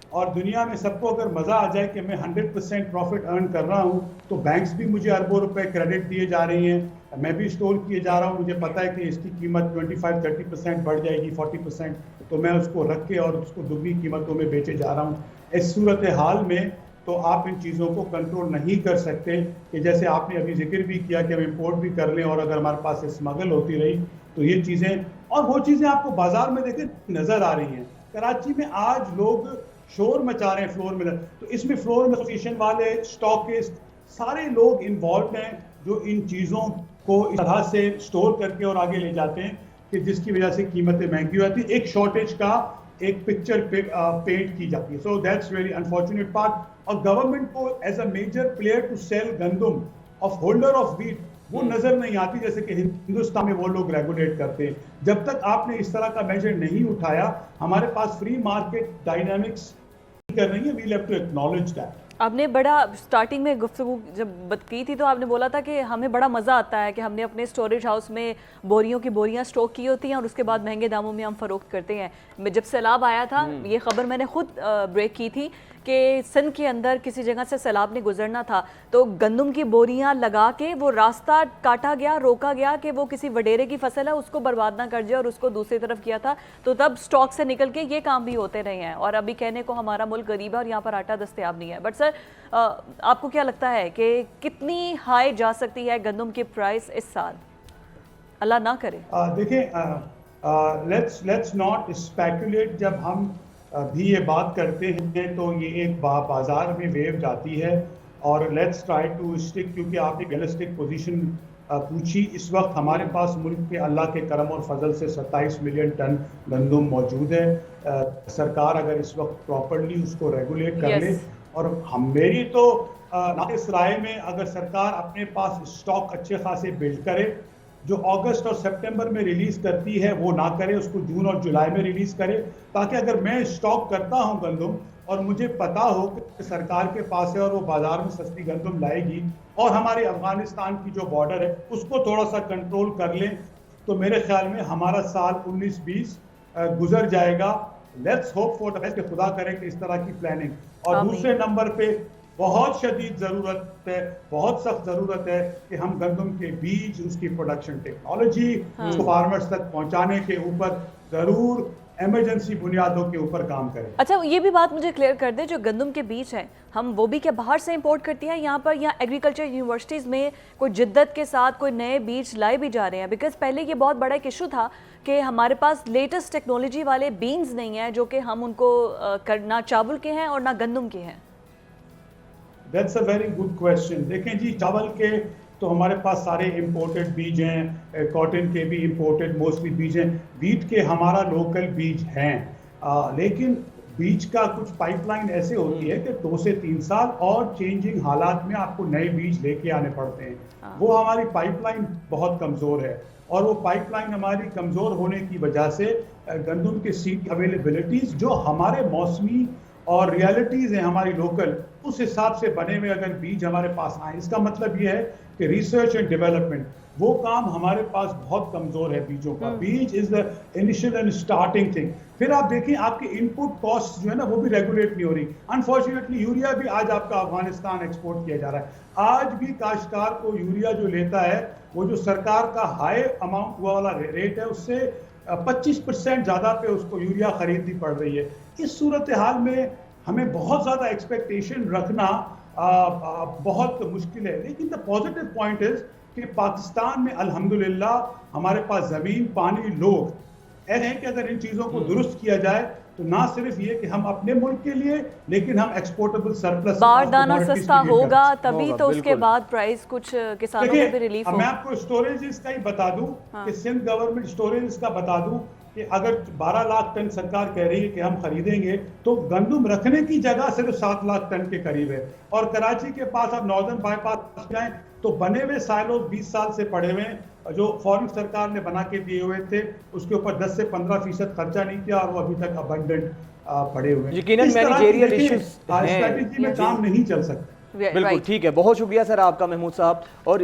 اور دنیا میں سب کو اگر مزہ آ جائے کہ میں 100% پروفٹ ارن کر رہا ہوں تو بینکس بھی مجھے اربوں روپے کریڈٹ دیے جا رہی ہیں, میں بھی اسٹور کیے جا رہا ہوں, مجھے پتا ہے کہ اس کی قیمت 25-30% بڑھ جائے گی 40%, تو میں اس کو رکھ کے اور اس کو دگنی قیمتوں میں بیچے جا رہا ہوں. اس صورتحال میں تو آپ ان چیزوں کو کنٹرول نہیں کر سکتے کہ جیسے آپ نے ابھی ذکر بھی کیا کہ ہم امپورٹ بھی کر لیں اور اگر ہمارے پاس اسمگل ہوتی رہی تو یہ چیزیں, اور وہ چیزیں آپ کو بازار میں دیکھیں نظر آ رہی ہیں. کراچی میں آج لوگ شور مچا رہے ہیں فلور ملر, تو اس میں فلور ایسوسیشن والے, اسٹاکسٹ, سارے لوگ انوالوڈ ہیں جو ان چیزوں کو اس طرح سے اسٹور کر کے اور آگے لے جاتے ہیں کہ جس کی وجہ سے قیمتیں مہنگی ہوتی ہیں. ایک شارٹیج کا ایک پکچر پینٹ کی جاتی ہے. So that's very unfortunate part. اور گورنمنٹ کو as a major player to sell گندم آف ہولڈر آف ویٹ وہ نظر نہیں آتی جیسے کہ ہندوستان میں وہ لوگ ریگولیٹ کرتے ہیں. جب تک آپ نے اس طرح کا میجر نہیں اٹھایا ہمارے پاس فری مارکیٹ ڈائنامکس کر رہی ہیں. We'll have to acknowledge that. آپ نے بڑا سٹارٹنگ میں گفتگو جب بات کی تھی تو آپ نے بولا تھا کہ ہمیں بڑا مزہ آتا ہے کہ ہم نے اپنے سٹوریج ہاؤس میں بوریوں کی بوریاں سٹاک کی ہوتی ہیں اور اس کے بعد مہنگے داموں میں ہم فروخت کرتے ہیں. جب سیلاب آیا تھا یہ خبر میں نے خود بریک کی تھی کہ سندھ کے اندر کسی جگہ سے سیلاب نے گزرنا تھا تو گندم کی بوریاں لگا کے وہ راستہ کاٹا گیا, روکا گیا کہ وہ کسی وڈیرے کی فصل ہے اس کو برباد نہ کر جائے اور اس کو دوسری طرف کیا تھا. تو تب سٹاک سے نکل کے یہ کام بھی ہوتے رہے ہیں. اور ابھی کہنے کو ہمارا ملک غریب ہے اور یہاں پر آٹا دستیاب نہیں ہے. بٹ سر آپ کو کیا لگتا ہے کہ کتنی ہائی جا سکتی ہے گندم کی پرائس اس سال؟ اللہ نہ کرے. دیکھیں لیٹس ناٹ اسپیکولیٹ. جب ہم بھی یہ بات کرتے ہیں تو یہ ایک بازار میں ویو جاتی ہے اور لیٹس ٹرائی ٹو اسٹک, کیونکہ آپ نے ریئلسٹک پوزیشن پوچھی. اس وقت ہمارے پاس ملک کے اللہ کے کرم اور فضل سے 27 ملین ٹن گندم موجود ہے. سرکار اگر اس وقت پراپرلی اس کو ریگولیٹ کر لے اور میری تو اس رائے میں اگر سرکار اپنے پاس اسٹاک اچھے خاصے بلڈ کرے, جو اگست اور سپٹمبر میں ریلیز کرتی ہے وہ نہ کرے, اس کو جون اور جولائی میں ریلیز کرے, تاکہ اگر میں اسٹاک کرتا ہوں گندم اور مجھے پتا ہو کہ سرکار کے پاس ہے اور وہ بازار میں سستی گندم لائے گی اور ہمارے افغانستان کی جو بارڈر ہے اس کو تھوڑا سا کنٹرول کر لیں, تو میرے خیال میں ہمارا سال 19-20 گزر جائے گا. Let's hope for the best کہ خدا کرے کہ اس طرح کی پلاننگ. اور دوسرے نمبر پہ بہت شدید ضرورت ہے, بہت سخت ضرورت ہے کہ ہم گندم کے بیج, اس کی پروڈکشن ٹیکنالوجی, اس کو فارمرز تک پہنچانے کے اوپر ضرور ایمرجنسی بنیادوں کے اوپر کام کریں. اچھا یہ بھی بات مجھے کلیئر کر دیں, جو گندم کے بیج ہیں ہم وہ بھی کیا باہر سے امپورٹ کرتی ہیں یہاں پر, یا ایگریکلچر یونیورسٹیز میں کوئی جدت کے ساتھ کوئی نئے بیج لائے بھی جا رہے ہیں؟ بیکاز پہلے یہ بہت بڑا ایک ایشو تھا کہ ہمارے پاس لیٹسٹ ٹیکنالوجی والے بینز نہیں ہیں جو کہ ہم ان کو نہ چاول کے ہیں اور نہ گندم کے ہیں. That's a very good question. دیکھیں جی, چاول کے تو ہمارے پاس سارے امپورٹڈ بیج ہیں, کاٹن کے بھی امپورٹڈ موسٹلی بیج ہیں, ویٹ کے ہمارا لوکل بیج ہیں, لیکن بیج کا کچھ پائپ لائن ایسے ہوتی ہے کہ 2 سے 3 سال اور چینجنگ حالات میں آپ کو نئے بیج لے کے آنے پڑتے ہیں. وہ ہماری پائپ لائن بہت کمزور ہے, اور وہ پائپ لائن ہماری کمزور ہونے کی وجہ سے گندم کے سیڈ اویلیبلٹیز جو ہمارے موسمی اور ریالٹیز ہیں ہماری لوکل, اس حساب سے بنے ہوئے اگر بیج ہمارے پاس آئیں, اس کا مطلب یہ ہے کہ ریسرچ اینڈ ڈیولپمنٹ وہ کام ہمارے پاس بہت کمزور ہے بیجوں کا. بیج is the initial and starting thing. پھر آپ دیکھیں آپ کی ان پٹ کاسٹ جو ہے نا وہ بھی ریگولیٹ نہیں ہو رہی. انفارچونیٹلی یوریا بھی آج آپ کا افغانستان ایکسپورٹ کیا جا رہا ہے. آج بھی کاشتکار کو یوریا جو لیتا ہے وہ جو سرکار کا ہائی اماؤنٹ والا ریٹ ہے اس سے 25% زیادہ پہ اس کو یوریا خریدنی پڑ رہی ہے. اس صورتحال میں ہمیں بہت زیادہ ایکسپیکٹیشن رکھنا بہت مشکل ہے. لیکن دا پازیٹیو پوائنٹ از کہ پاکستان میں الحمدللہ ہمارے پاس زمین, پانی, لوگ ہیں کہ اگر ان چیزوں کو درست کیا جائے تو نہ صرف یہ کہ ہم اپنے ملک کے لیے لیکن ہم ایکسپورٹیبل سرپلس باردانہ سستا ہوگا تبھی تو اس کے بعد پرائز کچھ کسانوں کو بھی ریلیف ہو. میں آپ کو سٹوریجز کا ہی بتا دوں کہ سندھ گورنمنٹ سٹوریجز کا بتا دوں کہ اگر 12 لاکھ ٹن سرکار کہہ رہی ہے کہ ہم خریدیں گے تو گندم رکھنے کی جگہ صرف 7 لاکھ ٹن کے قریب ہے. اور کراچی کے پاس اب ناردرن بائی پاس جائیں تو بنے ہوئے سائلوز 20 سال سے پڑے ہوئے ہیں جو فورن سرکار نے بنا کے دیے ہوئے تھے, اس کے اوپر 10 سے 15% خرچہ نہیں کیا اور وہ ابھی تک ابنڈنٹ پڑے ہوئے ہیں. یقیناً مینیجریل ایشوز اسٹریٹجی میں کام نہیں چل سکتا. بالکل ٹھیک ہے, بہت شکریہ سر آپ کا محمود صاحب. اور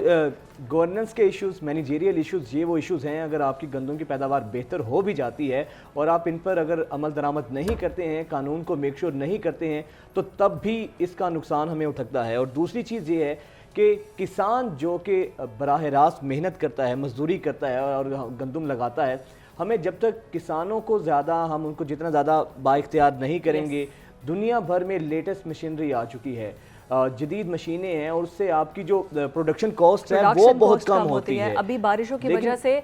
گورننس کے ایشوز, مینیجریل ایشوز, یہ وہ ایشوز ہیں اگر آپ کی گندم کی پیداوار بہتر ہو بھی جاتی ہے اور آپ ان پر اگر عمل درآمد نہیں کرتے ہیں, قانون کو میک شور نہیں کرتے ہیں, تو تب بھی اس کا نقصان ہمیں اٹھتا ہے. اور دوسری چیز یہ ہے کہ کسان جو کہ براہ راست محنت کرتا ہے, مزدوری کرتا ہے اور گندم لگاتا ہے, ہمیں جب تک کسانوں کو زیادہ, ہم ان کو جتنا زیادہ با اختیار نہیں کریں گے, دنیا بھر میں لیٹسٹ مشینری آ چکی ہے, جدید مشینیں ہیں, اور اس سے آپ کی جو پروڈکشن کاسٹ ہے وہ بہت کم ہوتی ہے. ابھی بارشوں کی وجہ سے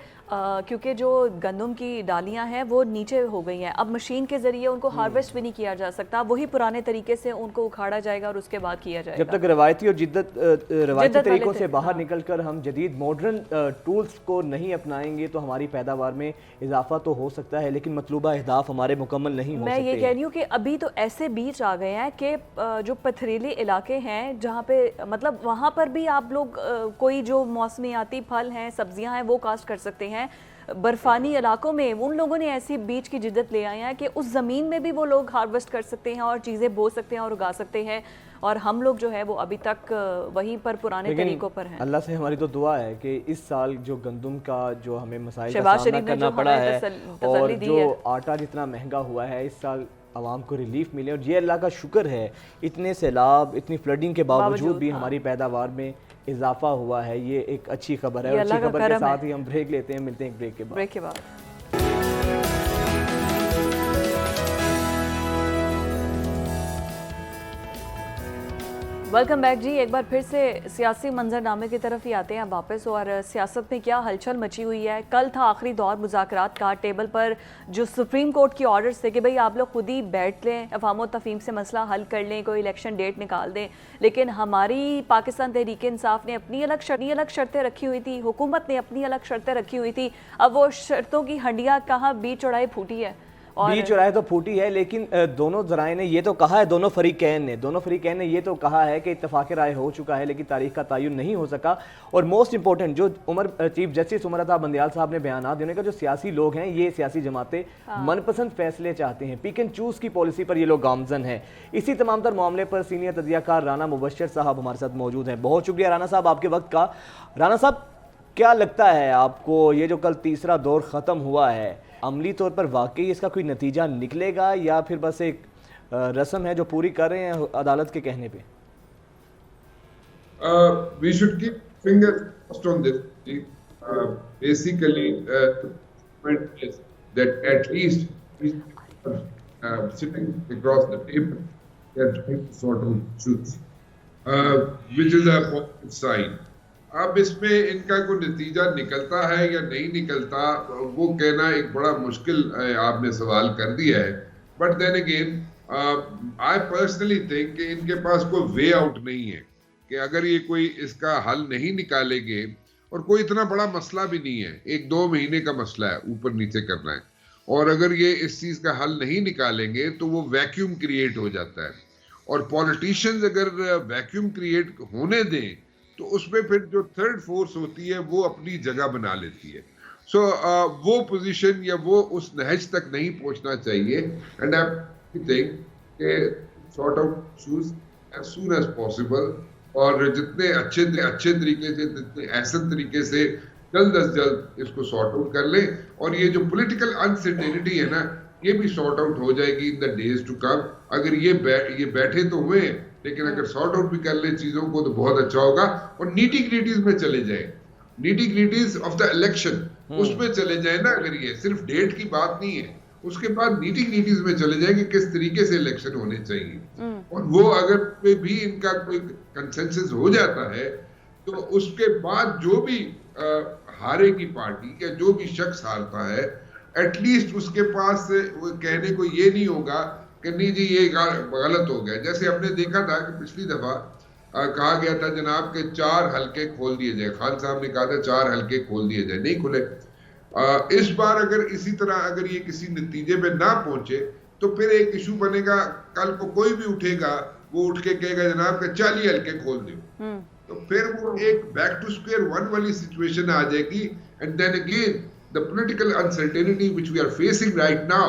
کیونکہ جو گندم کی ڈالیاں ہیں وہ نیچے ہو گئی ہیں, اب مشین کے ذریعے ان کو ہارویسٹ بھی نہیں کیا جا سکتا, وہی پرانے طریقے سے ان کو اکھاڑا جائے گا اور اس کے بعد کیا جائے گا. جب تک روایتی اور روایتی طریقوں سے باہر نکل کر ہم جدید ماڈرن ٹولز کو نہیں اپنائیں گے تو ہماری پیداوار میں اضافہ تو ہو سکتا ہے لیکن مطلوبہ اہداف ہمارے مکمل نہیں ہو سکتے. میں یہ کہہ رہی ہوں کہ ابھی تو ایسے بیج آ گئے ہیں کہ جو پتھریلے علاقے ہیں جہاں پہ مطلب وہاں پر بھی آپ لوگ کوئی جو موسمیاتی پھل ہیں, سبزیاں ہیں وہ کاشت کر سکتے ہیں. برفانی علاقوں میں ان لوگوں نے ایسی بیج کی جدت لے آئے ہیں کہ اس زمین میں بھی وہ لوگ ہارویسٹ کر سکتے ہیں اور چیزیں بو سکتے ہیں اور اگا سکتے ہیں, اور ہم لوگ جو ہے وہ ابھی تک وہیں پر پرانے طریقوں پر ہیں. اللہ سے ہماری تو دعا ہے کہ اس سال جو گندم کا جو ہمیں مسائل کا سامنا کرنا پڑا ہے اور جو آٹا جتنا مہنگا ہوا ہے, اس سال عوام کو ریلیف ملے. اور یہ اللہ کا شکر ہے, اتنے سیلاب, اتنی فلڈنگ کے باوجود بھی ہماری پیداوار میں اضافہ ہوا ہے. یہ ایک اچھی خبر ہے. اور اچھی خبر کے ساتھ ہی ہم بریک لیتے ہیں, ملتے ہیں ایک بریک کے بعد. ویلکم بیک جی. ایک بار پھر سے سیاسی منظرنامے کی طرف ہی آتے ہیں واپس, اور سیاست میں کیا ہلچل مچی ہوئی ہے. کل تھا آخری دور مذاکرات کا, ٹیبل پر جو سپریم کورٹ کی آرڈرز تھے کہ بھئی آپ لوگ خود ہی بیٹھ لیں, افہام و تفہیم سے مسئلہ حل کر لیں, کوئی الیکشن ڈیٹ نکال دیں. لیکن ہماری پاکستان تحریک انصاف نے اپنی الگ شرطیں رکھی ہوئی تھی, حکومت نے اپنی الگ شرطیں رکھی ہوئی تھی. اب وہ شرطوں کی ہنڈیاں کہاں بیچ چڑھائے پھوٹی ہے, بیچ چوراہے تو پھوٹی ہے. لیکن دونوں ذرائع نے یہ تو کہا ہے, دونوں فریقین نے یہ تو کہا ہے کہ اتفاق رائے ہو چکا ہے لیکن تاریخ کا تعین نہیں ہو سکا. اور موسٹ امپورٹنٹ جو چیف جسٹس عمر عطا بندیال صاحب نے بیانات دینے کا, جو سیاسی لوگ ہیں, یہ سیاسی جماعتیں من پسند فیصلے چاہتے ہیں, پک اینڈ چوز کی پالیسی پر یہ لوگ گامزن ہیں. اسی تمام تر معاملے پر سینئر تجزیہ کار رانا مبشر صاحب ہمارے ساتھ موجود ہیں. بہت شکریہ رانا صاحب آپ کے وقت کا. رانا صاحب, کیا لگتا ہے آپ کو یہ جو کل تیسرا دور ختم ہوا ہے, عملی طور پر واقعی اس کا کوئی نتیجہ نکلے گا یا پھر بس ایک رسم ہے جو پوری کر رہے ہیں عدالت کے کہنے پہ؟ We should keep fingers crossed on this. Basically, that at least sitting across the table, they are trying to sort out issues, which is a positive sign. اب اس میں ان کا کوئی نتیجہ نکلتا ہے یا نہیں نکلتا وہ کہنا ایک بڑا مشکل آپ نے سوال کر دیا ہے. But then again I personally think کہ ان کے پاس کوئی وے آؤٹ نہیں ہے کہ اگر یہ کوئی اس کا حل نہیں نکالیں گے, اور کوئی اتنا بڑا مسئلہ بھی نہیں ہے, 1-2 مہینے کا مسئلہ ہے, اوپر نیچے کرنا ہے, اور اگر یہ اس چیز کا حل نہیں نکالیں گے تو وہ ویکیوم کریٹ ہو جاتا ہے. اور پولیٹیشنز اگر ویکیوم کریٹ ہونے دیں تو اس میں پھر جو تھرڈ فورس ہوتی ہے وہ اپنی جگہ بنا لیتی ہے. سو وہ پوزیشن یا وہ اس نہج تک نہیں پہنچنا چاہیے. اینڈ آئی تھنک کہ sort out issues as soon as possible, اور جتنے اچھے طریقے سے, جتنے احسن طریقے سے جلد از جلد اس کو سارٹ آؤٹ کر لیں. اور یہ جو پولیٹیکل انسرٹینٹی ہے نا, یہ بھی سارٹ آؤٹ ہو جائے گی ان دا ڈیز ٹو کم. اگر یہ بیٹھے تو ہوئے, لیکن اگر سارٹ آؤٹ بھی کر لیں چیزوں کو تو بہت اچھا ہوگا. اور نیٹی گریٹیز میں چلے جائیں, نیٹی گریٹیز آف دا الیکشن اس میں چلے جائیں نا. اگر یہ صرف ڈیٹ کی بات نہیں ہے, اس کے بعد نیٹی گریٹیز میں چلے جائیں کہ کس طریقے سے الیکشن ہونے چاہیے. اور وہ اگر بھی ان کا کوئی کنسنسس ہو جاتا ہے تو اس کے بعد جو بھی ہارے کی پارٹی یا جو بھی شخص ہارتا ہے, ایٹ لیسٹ اس کے پاس کہنے کو یہ نہیں ہوگا کہ نہیں جی یہ غلط ہو گیا. جیسے ہم نے دیکھا تھا کہ پچھلی دفعہ کہا گیا تھا جناب کہ 4 حلقے کھول دیے جائے, خان صاحب نے کہا تھا 4 حلقے کھول دیے جائے, نہیں کھلے. اس بار اگر اسی طرح اگر یہ کسی نتیجے پہ نہ پہنچے تو پھر ایک ایشو بنے گا, کل کو کوئی بھی اٹھے گا وہ اٹھ کے کہے گا جناب کہ 40 حلقے کھول دو, تو پھر وہ ایک بیک ٹو اسکوئر ون والی سچویشن آ جائے گی. And then again the political uncertainty which we are facing right now,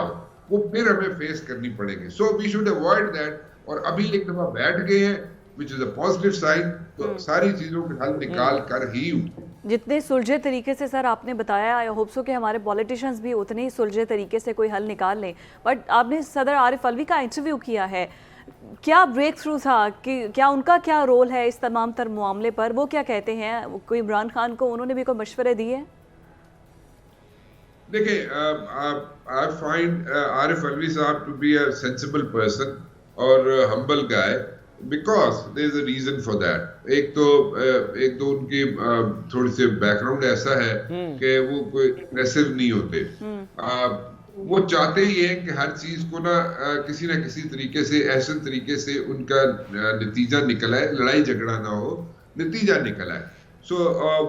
وہ پھر ہمیں فیس کرنی پڑے گی. So we should avoid that. اور ابھی ایک دفعہ بیٹھ گئے ہیں which is a positive sign, تو ساری چیزوں کے حل نکال کر ہی اٹھیں. جتنے سلجھے طریقے سے سر آپ نے بتایا, آئی ہوپ سو کہ ہمارے پولیٹیشنز بھی اتنے ہی سلجھے طریقے سے کوئی حل نکال لیں. بٹ آپ نے صدر عارف الوی کا انٹرویو کیا ہے, کیا بریک تھرو تھا, کہ کیا ان کا کیا رول ہے اس تمام تر معاملے پر, وہ کیا کہتے ہیں؟ کوئی عمران خان کو انہوں نے بھی کوئی مشورے دیے؟ دیکھیں, I find عارف الوی صاحب to be a sensible person اور humble guy because there is a reason for that. ایک تو ان کی تھوڑی سی بیک گراؤنڈ ایسا ہے کہ وہ کوئی اگریسو نہیں ہوتے. وہ چاہتے ہی ہیں کہ ہر چیز کو نا کسی نہ کسی طریقے سے احسن طریقے سے ان کا نتیجہ نکل آئے, لڑائی جھگڑا نہ ہو, نتیجہ نکل آئے. سو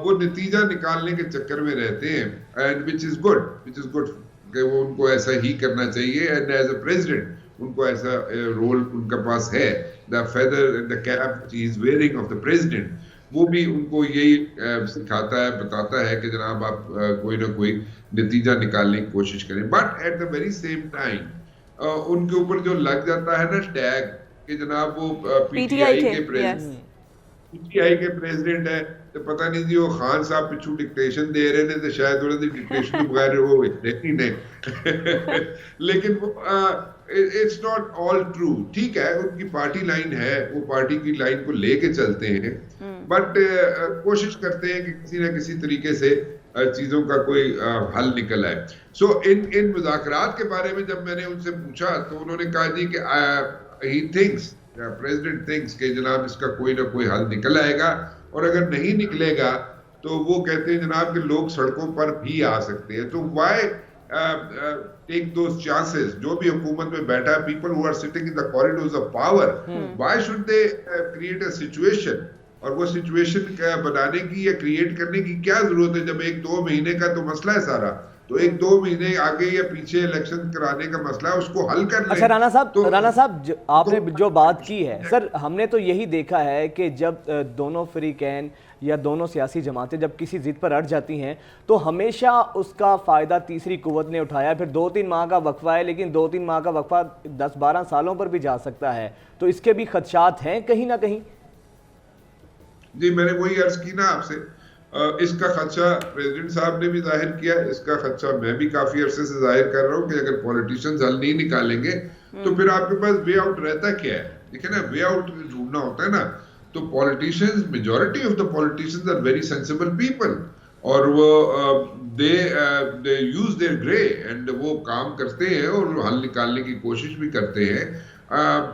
وہ نتیجہ نکالنے کے چکر میں رہتے ہیں, اینڈ which is good کہ وہ ان کو ایسا ہی کرنا چاہیے. اینڈ ایز اے پریزیڈنٹ ان کو ایسا رول ان کا پاس ہے, the feather and the cap which he is wearing of the president, وہ بھی ان کو یہی سکھاتا ہے, بتاتا ہے کہ جناب آپ کوئی نہ کوئی نتیجہ نکالنے کی کوشش کریں. But at the very same time ان کے اوپر جو لگ جاتا ہے نا ٹیگ کہ جناب وہ پی ٹی آئی کے پریزیڈنٹ ہے, تو پتہ نہیں جی وہ خان صاحب پچھو ڈکٹیشن دے رہے ہیں تو شاید انہوں نے ڈکٹیشن کے بغیر وہ نہیں نہیں لیکن اٹس ناٹ آل ٹرو. ٹھیک ہے, ان کی پارٹی لائن ہے, وہ پارٹی کی لائن کو لے کے چلتے ہیں, بٹ کوشش کرتے ہیں کہ کسی نہ کسی طریقے سے چیزوں کا کوئی حل نکل آئے. سو ان مذاکرات کے بارے میں جب میں نے ان سے پوچھا تو انہوں نے کہا جی کہ ہی تھنکس, پریزیڈنٹ تھنکس کہ جناب اس کا کوئی نہ کوئی حل نکل آئے گا, اور اگر نہیں نکلے گا تو وہ کہتے ہیں جناب کہ لوگ سڑکوں پر بھی آ سکتے ہیں. تو وائی ٹیک دوز چانسز, جو بھی حکومت میں بیٹھا ہے, people who are sitting in the corridors of power, why should they create a situation, اور وہ سچویشن بنانے کی یا کریٹ کرنے کی کیا ضرورت ہے جب 1-2 مہینے کا تو مسئلہ ہے سارا, تو 1-2 مہینے آگے یا پیچھے الیکشن کرانے کا مسئلہ ہے, اس کو حل کر لیں. اچھا رانا صاحب آپ نے جو بات کی ہے سر, ہم نے تو یہی دیکھا ہے کہ جب دونوں فریقین یا دونوں سیاسی جماعتیں جب کسی ضد پر اڑ جاتی ہیں تو ہمیشہ اس کا فائدہ تیسری قوت نے اٹھایا. پھر 2-3 ماہ کا وقفہ ہے, لیکن 2-3 ماہ کا وقفہ 10-12 سالوں پر بھی جا سکتا ہے, تو اس کے بھی خدشات ہیں کہیں نہ کہیں. جی میں نے وہی عرض کی نا آپ سے, اس کا خدشہ پریزیڈنٹ صاحب نے بھی ظاہر کیا, اس کا خدشہ میں بھی کافی عرصے سے ظاہر کر رہا ہوں کہ اگر پولیٹیشنز حل نہیں نکالیں گے تو پھر آپ کے پاس وے آؤٹ رہتا کیا ہے. دیکھیں نا, وے آؤٹ ڈھونڈنا ہوتا ہے نا, تو politicians, majority of the politicians are very sensible people, اور وہ they use their gray and وہ کام کرتے ہیں اور حل نکالنے کی کوشش بھی کرتے ہیں.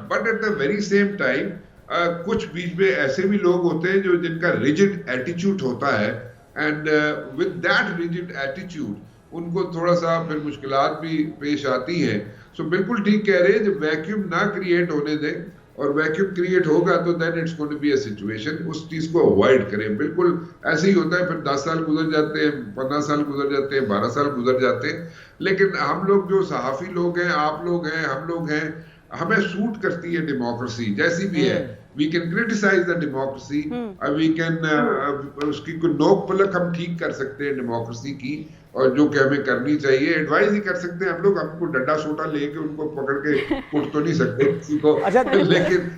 But at the very same time کچھ بیچ میں ایسے بھی لوگ ہوتے ہیں جو جن کا rigid attitude ہوتا ہے, and with that rigid attitude ان کو تھوڑا سا پھر مشکلات بھی پیش آتی ہیں. سو بالکل ٹھیک کہہ رہے ہیں, جب ویکیوم نہ کریٹ ہونے دیں, اور ویکیوم کریٹ ہوگا تو then it's going to be a situation, اس چیز کو اوائڈ کریں. بالکل ایسے ہی ہوتا ہے, پھر 10 سال گزر جاتے ہیں, 15 سال گزر جاتے ہیں, 12 سال گزر جاتے ہیں, لیکن ہم لوگ جو صحافی لوگ ہیں, آپ لوگ ہیں, ہم لوگ ہیں, ہمیں سوٹ کرتی ہے ڈیموکریسی جیسی بھی ہے. We can criticise the democracy, we can اس کی کوئی نوک پلک ہم ٹھیک کر سکتے ہیں ڈیموکریسی کی, اور جو کہ ہمیں کرنی چاہیے ایڈوائز ہی کر سکتے ہیں ہم لوگ. ہم کو ڈنڈا سوٹا لے کے ان کو پکڑ کے کٹ تو نہیں سکتے کسی کو. لیکن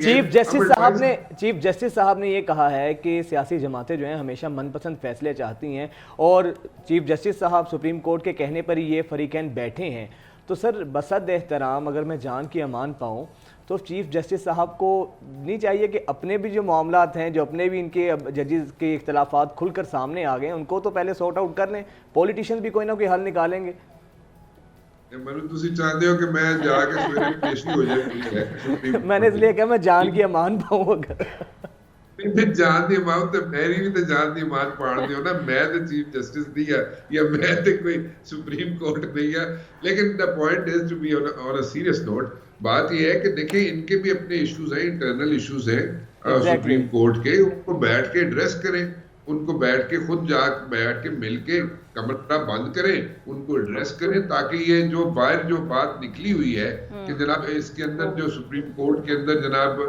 چیف جسٹس صاحب نے یہ کہا ہے کہ سیاسی جماعتیں جو ہیں ہمیشہ من پسند فیصلے چاہتی ہیں, اور چیف جسٹس صاحب سپریم کورٹ کے کہنے پر ہی یہ فریقین بیٹھے ہیں. تو سر بصد احترام اگر میں جان کی امان پاؤں تو چیف جسٹس صاحب کو نہیں چاہیے کہ اپنے بھی جو معاملات ہیں, جو اپنے بھی ان کے ججز کے اختلافات کھل کر سامنے آ گئے, ان کو تو پہلے سارٹ آؤٹ کر لیں, پولیٹیشینز بھی کوئی نہ کوئی حل نکالیں گے. تسی چاہتے ہو کہ میں جا کے سویرے پیشی ہو جائے؟ میں نے اس لیے کہا میں جان کی امان پاؤں. اگر جان دی امان تو میری بھی تو جان دی امان پاڑ دیو نا, میں تو چیف جسٹس نہیں ہے یا میں تو کوئی سپریم کورٹ نہیں ہے. لیکن the point is to be on a serious note, بات یہ ہے کہ دیکھیں ان کے بھی اپنے ایشوز ہیں, انٹرنل ایشوز ہیں سپریم کورٹ کے, ان کو بیٹھ کے ایڈریس کریں, ان کو بیٹھ کے خود جا بیٹھ کے مل کے کمرہ بند کریں, ان کو ایڈریس کریں, تاکہ یہ جو باہر جو بات نکلی ہوئی ہے کہ جناب اس کے اندر جو سپریم کورٹ کے اندر جناب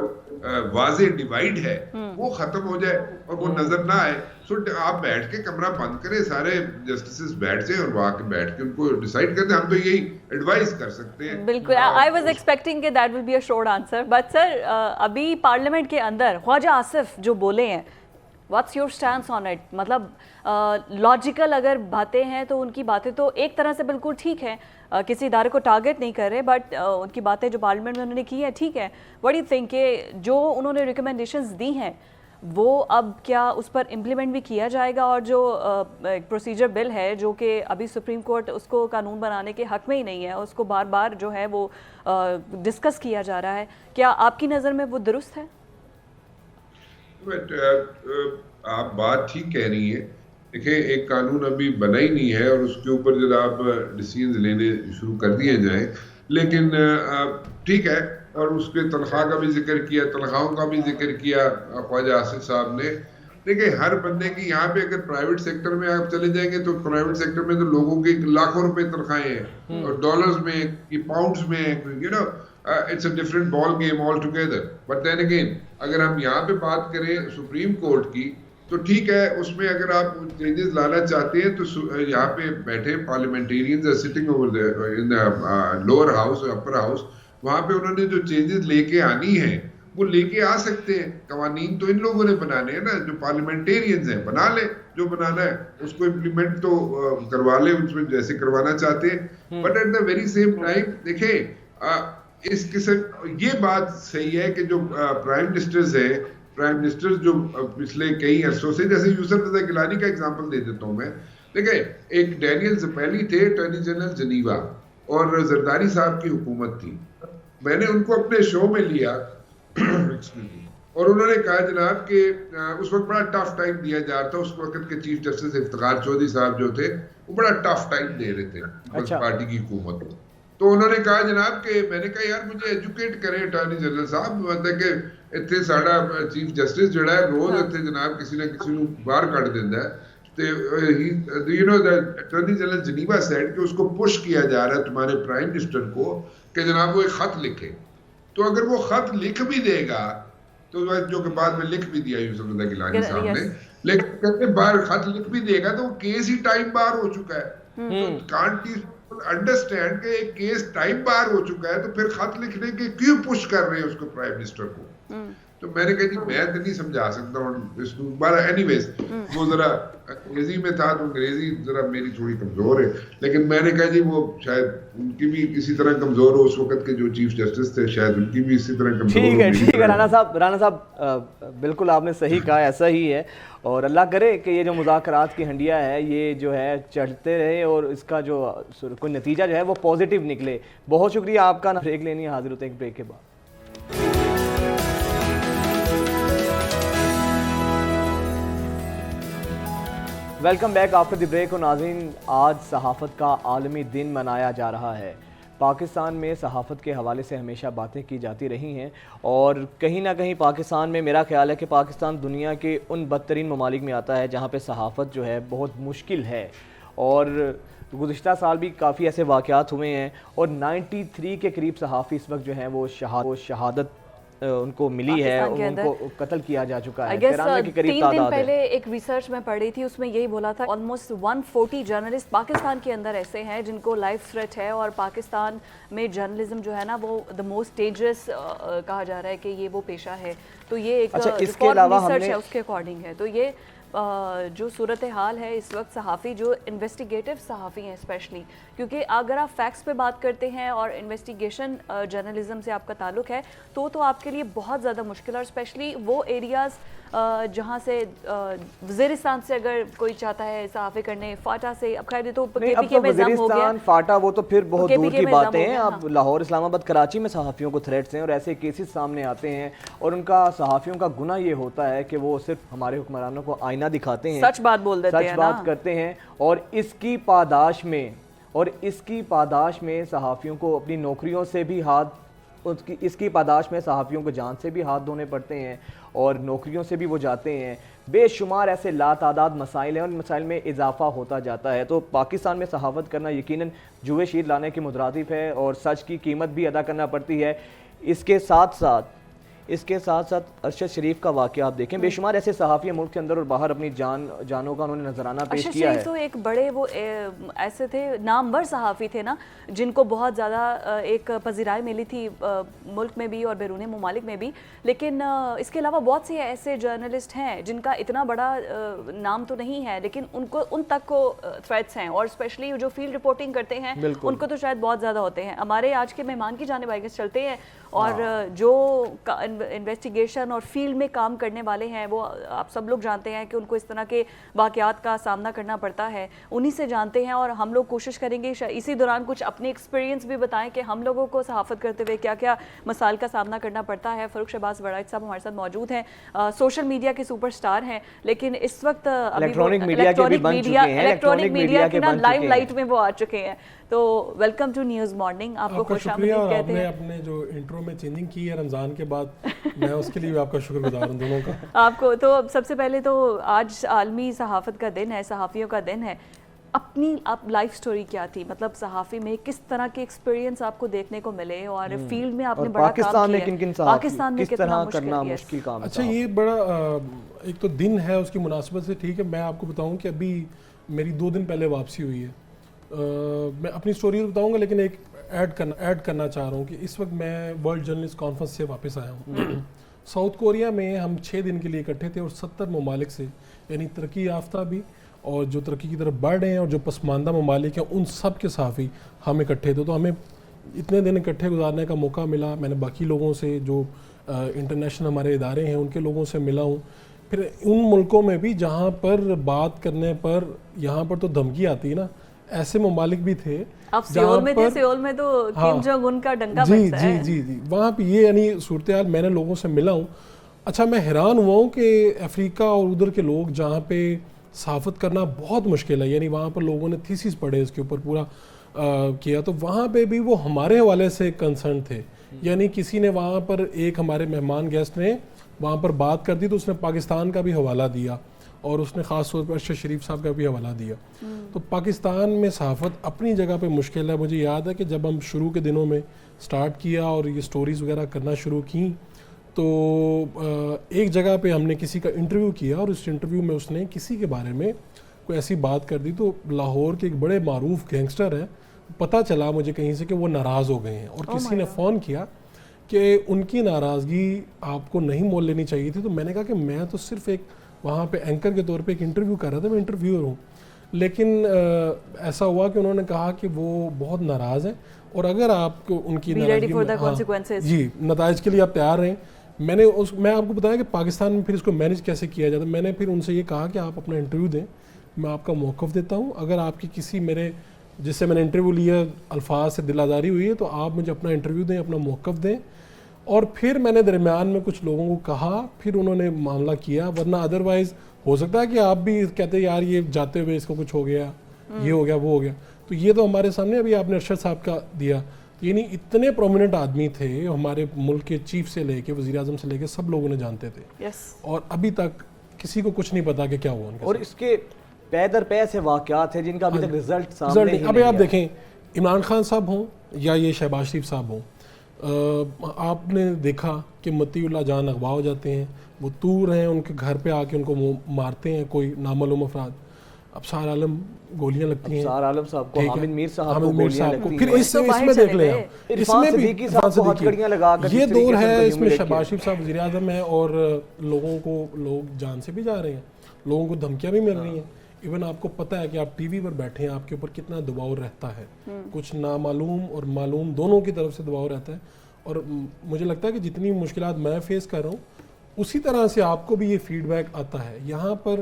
واضح ڈیوائیڈ ہے وہ ختم ہو جائے اور وہ نظر نہ آئے. سو آپ بیٹھ کے کمرہ بند کریں, سارے جسٹسز بیٹھ جائیں اور وہاں کے بیٹھ کے ان کو ڈیسائیڈ کرتے ہیں. ہم تو یہی ایڈوائز کر سکتے ہیں. بالکل, آئی واز ایکسپیکٹنگ کہ that will be a short answer, but sir ابھی پارلیمنٹ کے اندر خواجہ آصف جو بولے ہیں, what's your stance on it? مطلب لاجیکل اگر باتیں ہیں تو ان کی باتیں تو ایک طرح سے بالکل ٹھیک ہیں, کسی ادارے کو ٹارگٹ نہیں کر رہے, بٹ ان کی باتیں جو پارلیمنٹ میں انہوں نے کی ہیں ٹھیک ہے. وٹ یو تھنک کہ جو انہوں نے ریکمنڈیشنز دی ہیں وہ اب کیا اس پر امپلیمنٹ بھی کیا جائے گا, اور جو پروسیجر بل ہے جو کہ ابھی سپریم کورٹ اس کو قانون بنانے کے حق میں ہی نہیں ہے, اس کو بار بار جو ہے وہ ڈسکس کیا جا رہا ہے, کیا آپ کی نظر میں وہ درست ہے؟ آپ بات ٹھیک کہہ رہی ہیں. دیکھیں ایک قانون ابھی بنا ہی نہیں ہے اور اس کے اوپر جناب ڈیسیژنز لینے شروع کر دیے جائیں, لیکن ٹھیک ہے. اور اس کے تنخواہ کا بھی ذکر کیا, تنخواہوں کا بھی ذکر کیا خواجہ آصف صاحب نے. دیکھیں ہر بندے کی یہاں پہ اگر پرائیویٹ سیکٹر میں آپ چلے جائیں گے تو پرائیویٹ سیکٹر میں تو لوگوں کی لاکھوں روپے تنخواہیں ہیں, اور ڈالرز میں, پاؤنڈز میں, you know it's a different ball game altogether. But then again اگر ہم یہاں پہ بات کریں سپریم کورٹ کی تو ٹھیک ہے, اس میں اگر آپ چینجز لانا چاہتے ہیں تو یہاں پہ بیٹھے parliamentarians are sitting over in lower house اور اپر ہاؤس, وہاں پہ انہوں نے جو چینجز لے کے آنی ہیں وہ لے کے آ سکتے ہیں. قوانین تو ان لوگوں نے بنانے ہیں نا, جو پارلیمنٹیرینز ہیں بنا لیں, جو بنانا ہے اس کو امپلیمنٹ تو کروا لیں اس میں جیسے کروانا چاہتے ہیں. But at the very same time دیکھیں اس قسم یہ بات صحیح ہے کہ جو پرائم منسٹرز ہیں, پرائم منسٹر جو پچھلے کئی عرصوں سے, جیسے یوسف رضا گیلانی کا اگزامپل دے دیتا ہوں میں. دیکھیں ایک ڈینیل زپیلی تھے اٹارنی جنرل جنیوا, اور زرداری صاحب کی حکومت تھی. میں نے ان کو اپنے شو میں لیا اور انہوں نے کہا جناب کہ اس وقت بڑا ٹف ٹائم دیا جا رہا تھا. اس وقت کے چیف جسٹس افتخار چودھری صاحب جو تھے وہ بڑا ٹف ٹائم دے رہے تھے پارٹی کی حکومت کو. تو انہوں نے کہا جناب کہ میں نے کہا یار مجھے ایجوکیٹ کریں اٹارنی جنرل صاحب, مطلب کہ اتنے ساڑا چیف جسٹس جڑا ہے روز اتنے جناب کسی نہ کسی کو باہر کٹ دینا ہے. You know the attorney general Geneva said کہ اس کو پش کیا جا رہا ہے تمہارے پرائم منسٹر کو کہ جناب وہ ایک خط لکھے. تو اگر وہ خط لکھ بھی دے گا تو جو کہ بعد میں لکھ بھی دیا یوسف رضا گیلانی صاحب نے, لیکن کہتے باہر خط لکھ بھی دے گا تو وہ کیس ہی ٹائم بار ہو چکا ہے. کانٹ انڈرسٹینڈ کہ ایک کیس ٹائم بار ہو چکا ہے تو پھر خط لکھنے کے کیوں پش کر رہے ہیں اس کو پرائم منسٹر کو. تو میں نے کہا جی میں تو نہیں سمجھا سکتا ہوں اس کو. اینی ویز وہ ذرا انگریزی میں تھا تو انگریزی ذرا میری تھوڑی کمزور ہے, لیکن میں نے کہا جی وہ شاید ان کی بھی اسی طرح کمزور ہو, اس وقت کے جو چیف جسٹس تھے شاید ان کی بھی اسی طرح کمزور ہو. ٹھیک ہے رانا صاحب بالکل آپ نے صحیح کہا, ایسا ہی ہے, اور اللہ کرے کہ یہ جو مذاکرات کی ہنڈیا ہے یہ جو ہے چڑھتے رہے اور اس کا جو کوئی نتیجہ جو ہے وہ پازیٹیو نکلے. بہت شکریہ آپ کا. بریک لینی ہے, حاضر ہوتے ہیں ایک بریک کے بعد. Welcome back after the break. ناظرین, آج صحافت کا عالمی دن منایا جا رہا ہے. پاکستان میں صحافت کے حوالے سے ہمیشہ باتیں کی جاتی رہی ہیں, اور کہیں نہ کہیں پاکستان میں میرا خیال ہے کہ پاکستان دنیا کے ان بدترین ممالک میں آتا ہے جہاں پہ صحافت جو ہے بہت مشکل ہے. اور گزشتہ سال بھی کافی ایسے واقعات ہوئے ہیں, اور 93 کے قریب صحافی اس وقت جو ہیں وہ شہادت ان کو ملی ہے, ان کو قتل کیا جا چکا ہے. 93 کے قریب تعداد ہے. 3 دن پہلے ایک ریسرچ میں پڑھ رہی تھی, اس میں یہی بولا تھا آلموسٹ 140 جرنلسٹ پاکستان کے اندر ایسے ہیں جن کو لائف تھریٹ ہے, اور پاکستان میں جرنلزم جو ہے نا وہ دا موسٹ ڈینجرس کہا جا رہا ہے کہ یہ وہ پیشہ ہے. تو یہ ایک ریسرچ ہے اس کے اکارڈنگ ہے. تو یہ جو صورتحال ہے اس وقت صحافی جو انویسٹیگیٹو صحافی ہیں اسپیشلی, کیونکہ اگر آپ فیکٹس پہ بات کرتے ہیں اور انویسٹیگیشن جرنلزم سے آپ کا تعلق ہے تو آپ کے لیے بہت زیادہ مشکل ہے, اور اسپیشلی وہ ایریاز جہاں سے وزیرستان سے اگر کوئی چاہتا ہے صحافی کرنے, فاٹا سے, اب خیر تو کے پی کے میں ضم ہو گیا, فاٹا وہ تو پھر بہت دور کی باتیں ہیں. اب لاہور, اسلام آباد, کراچی میں صحافیوں کو تھریٹس ہیں اور ایسے کیسز سامنے آتے ہیں, اور ان کا صحافیوں کا گناہ یہ ہوتا ہے کہ وہ صرف ہمارے حکمرانوں کو آئینہ دکھاتے ہیں, سچ بات بول دیتے ہیں, سچ بات کرتے ہیں, اور اس کی پاداش میں صحافیوں کو اپنی نوکریوں سے بھی اس کی پاداش میں صحافیوں کو جان سے بھی ہاتھ دھونے پڑتے ہیں, اور نوکریوں سے بھی وہ جاتے ہیں. بے شمار ایسے لاتعداد مسائل ہیں, اور ان مسائل میں اضافہ ہوتا جاتا ہے. تو پاکستان میں صحافت کرنا یقیناً جوئے شیر لانے کے مترادف ہے, اور سچ کی قیمت بھی ادا کرنا پڑتی ہے. اس کے ساتھ ساتھ ارشد شریف کا واقعہ آپ دیکھیں, بے شمار ایسے صحافی ہیں ملک کے اندر اور باہر اپنی جانوں کا انہوں نے نذرانہ پیش کیا ہے. ارشد شریف تو ایک بڑے وہ ایسے تھے, نامور صحافی تھے نا, جن کو بہت زیادہ ایک پذیرائی ملی تھی ملک میں بھی اور بیرون ممالک میں بھی. لیکن اس کے علاوہ بہت سے ایسے جرنلسٹ ہیں جن کا اتنا بڑا نام تو نہیں ہے, لیکن ان تک کو تھریٹس ہیں, اور اسپیشلی جو فیلڈ رپورٹنگ کرتے ہیں ان کو تو شاید بہت زیادہ ہوتے ہیں. ہمارے آج کے مہمان کی جانب آگے چلتے ہیں, اور جو انویسٹیگیشن اور فیلڈ میں کام کرنے والے ہیں وہ آپ سب لوگ جانتے ہیں کہ ان کو اس طرح کے واقعات کا سامنا کرنا پڑتا ہے, انہی سے جانتے ہیں. اور ہم لوگ کوشش کریں گے اسی دوران کچھ اپنے ایکسپیرینس بھی بتائیں کہ ہم لوگوں کو صحافت کرتے ہوئے کیا کیا مسائل کا سامنا کرنا پڑتا ہے. فاروق شہباز وڑائچ صاحب ہمارے ساتھ موجود ہیں, سوشل میڈیا کے سپر سٹار ہیں, لیکن اس وقت الیکٹرانک میڈیا کے نا لائم لائٹ میں وہ آ چکے ہیں. تو ویلکم ٹو نیوز مارننگ, آپ کو خوش آمدید کہتے ہیں. اپنے جو انٹرو میں چینجنگ کی ہے رمضان کے بعد, میں اس کے لیے آپ کا شکر گزار ہوں دونوں کا. آپ کو تو سب سے پہلے تو آج عالمی صحافت کا دن ہے, صحافیوں کا دن ہے. اپنی لائف سٹوری کیا تھی, مطلب صحافی میں کس طرح کے ایکسپیرینس آپ کو دیکھنے کو ملے, اور فیلڈ میں آپ نے بڑا کام کیا, پاکستان میں کتنا مشکل کام. اچھا, یہ بڑا ایک تو دن ہے اس کی مناسبت سے, ٹھیک ہے. میں آپ کو بتاؤں کہ ابھی میری 2 دن پہلے واپسی ہوئی ہے. میں اپنی سٹوری بتاؤں گا, لیکن ایک ایڈ کرنا چاہ رہا ہوں کہ اس وقت میں ورلڈ جرنلسٹ کانفرنس سے واپس آیا ہوں. ساؤتھ کوریا میں ہم 6 دن کے لیے اکٹھے تھے, اور 70 ممالک سے, یعنی ترقی یافتہ بھی اور جو ترقی کی طرف بڑھ رہے ہیں اور جو پسماندہ ممالک ہیں, ان سب کے صحافی ہم اکٹھے تھے. تو ہمیں اتنے دن اکٹھے گزارنے کا موقع ملا. میں نے باقی لوگوں سے جو انٹرنیشنل ہمارے ادارے ہیں ان کے لوگوں سے ملا ہوں. پھر ان ملکوں میں بھی جہاں پر بات کرنے پر یہاں پر تو دھمکی آتی ہے نا, ایسے ممالک بھی تھے. آپ سیول میں تھے, سیول میں تو کم جونگ ان کا ڈنکا بجتا ہے. جی وہاں پہ یہ یعنی صورتحال میں نے لوگوں سے ملا ہوں. اچھا, میں حیران ہوا ہوں کہ افریقہ اور ادھر کے لوگ جہاں پہ صحافت کرنا بہت مشکل ہے, یعنی وہاں پر لوگوں نے تھیسس پڑھے اس کے اوپر پورا کیا, تو وہاں پہ بھی وہ ہمارے حوالے سے کنسرن تھے. یعنی کسی نے وہاں پر, ایک ہمارے مہمان گیسٹ نے وہاں پر بات کر دی تو اس نے پاکستان کا بھی حوالہ دیا, اور اس نے خاص طور پر ارشد شریف صاحب کا بھی حوالہ دیا. تو پاکستان میں صحافت اپنی جگہ پہ مشکل ہے. مجھے یاد ہے کہ جب ہم شروع کے دنوں میں سٹارٹ کیا اور یہ سٹوریز وغیرہ کرنا شروع کی, تو ایک جگہ پہ ہم نے کسی کا انٹرویو کیا, اور اس انٹرویو میں اس نے کسی کے بارے میں کوئی ایسی بات کر دی. تو لاہور کے ایک بڑے معروف گینگسٹر ہیں, پتہ چلا مجھے کہیں سے کہ وہ ناراض ہو گئے ہیں, اور کسی نے فون کیا کہ ان کی ناراضگی آپ کو نہیں مول لینی چاہیے تھی. تو میں نے کہا کہ میں تو صرف ایک وہاں پہ اینکر کے طور پہ ایک انٹرویو کر رہا تھا, میں انٹرویور ہوں. لیکن ایسا ہوا کہ انہوں نے کہا کہ وہ بہت ناراض ہیں اور اگر آپ کو ان کی جی نتائج کے لیے آپ تیار رہیں. میں آپ کو بتایا کہ پاکستان میں پھر اس کو مینیج کیسے کیا جاتا ہے. میں نے پھر ان سے یہ کہا کہ آپ اپنا انٹرویو دیں, میں آپ کا موقف دیتا ہوں. اگر آپ کی کسی میرے جس سے میں نے انٹرویو لیا الفاظ سے دل آزاری ہوئی ہے تو آپ مجھے اپنا انٹرویو دیں, اپنا موقف دیں. اور پھر میں نے درمیان میں کچھ لوگوں کو کہا, پھر انہوں نے معاملہ کیا. ورنہ ادروائز ہو سکتا ہے کہ آپ بھی کہتے یار یہ جاتے ہوئے اس کو کچھ ہو گیا, یہ ہو گیا, وہ ہو گیا. تو یہ تو ہمارے سامنے ابھی آپ نے ارشد صاحب کا دیا, یعنی اتنے پرومیننٹ آدمی تھے ہمارے ملک کے چیف سے لے کے وزیر اعظم سے لے کے سب لوگوں نے جانتے تھے, اور ابھی تک کسی کو کچھ نہیں پتا کہ کیا ہوا ان کے. اور اس کے پے در پے سے واقعات ہیں جن کا ابھی تک رزلٹ سامنے نہیں. ابھی آپ دیکھیں عمران خان صاحب ہوں یا یہ شہباز شریف صاحب ہوں, آپ نے دیکھا کہ متی اللہ جان اغوا ہو جاتے ہیں, وہ دور ہیں, ان کے گھر پہ آ کے ان کو مارتے ہیں کوئی نامعلوم افراد. ابصار عالم گولیاں لگتی ہیں, ابصار عالم صاحب کو, حامد میر صاحب کو گولیاں لگتی ہیں. پھر اس ہیں, میں دیکھ لیں اس میں بھی ہتھکڑیاں لگا کر یہ دور ہے, اس میں شہباز شریف صاحب وزیر اعظم ہیں اور لوگوں کو لوگ جان سے بھی جا رہے ہیں, لوگوں کو دھمکیاں بھی مل رہی ہیں. ایون آپ کو پتہ ہے کہ آپ ٹی وی پر بیٹھے ہیں, آپ کے اوپر کتنا دباؤ رہتا ہے, کچھ نامعلوم اور معلوم دونوں کی طرف سے دباؤ رہتا ہے. اور مجھے لگتا ہے کہ جتنی مشکلات میں فیس کر رہا ہوں اسی طرح سے آپ کو بھی یہ فیڈ بیک آتا ہے. یہاں پر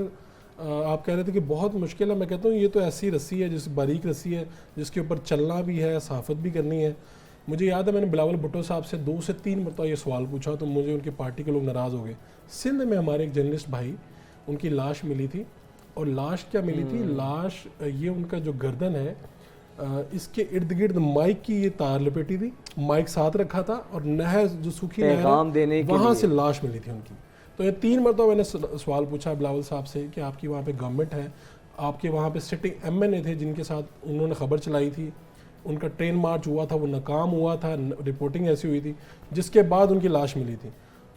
آپ کہہ رہے تھے کہ بہت مشکل ہے, میں کہتا ہوں یہ تو ایسی رسی ہے, جس باریک رسی ہے جس کے اوپر چلنا بھی ہے, صحافت بھی کرنی ہے. مجھے یاد ہے میں نے بلاول بھٹو صاحب سے 2 سے 3 مرتبہ یہ سوال پوچھا تو مجھے ان کی پارٹی کے لوگ ناراض ہو گئے. سندھ میں ہمارے ایک جرنلسٹ بھائی, ان کی لاش ملی تھی, اور لاش کیا ملی تھی, لاش یہ ان کا جو گردن ہے اس کے ارد گرد مائک کی یہ تار لپیٹی تھی, مائک ساتھ رکھا تھا, اور نہر جو سوکھی نہر ہے وہاں سے لاش ملی تھی ان کی. تو یہ 3 مرتبہ میں نے سوال پوچھا بلاول صاحب سے کہ آپ کی وہاں پہ گورنمنٹ ہے, آپ کے وہاں پہ سٹنگ ایم این اے تھے جن کے ساتھ انہوں نے خبر چلائی تھی, ان کا ٹرین مارچ ہوا تھا, وہ ناکام ہوا تھا, رپورٹنگ ایسی ہوئی تھی جس کے بعد ان کی لاش ملی تھی.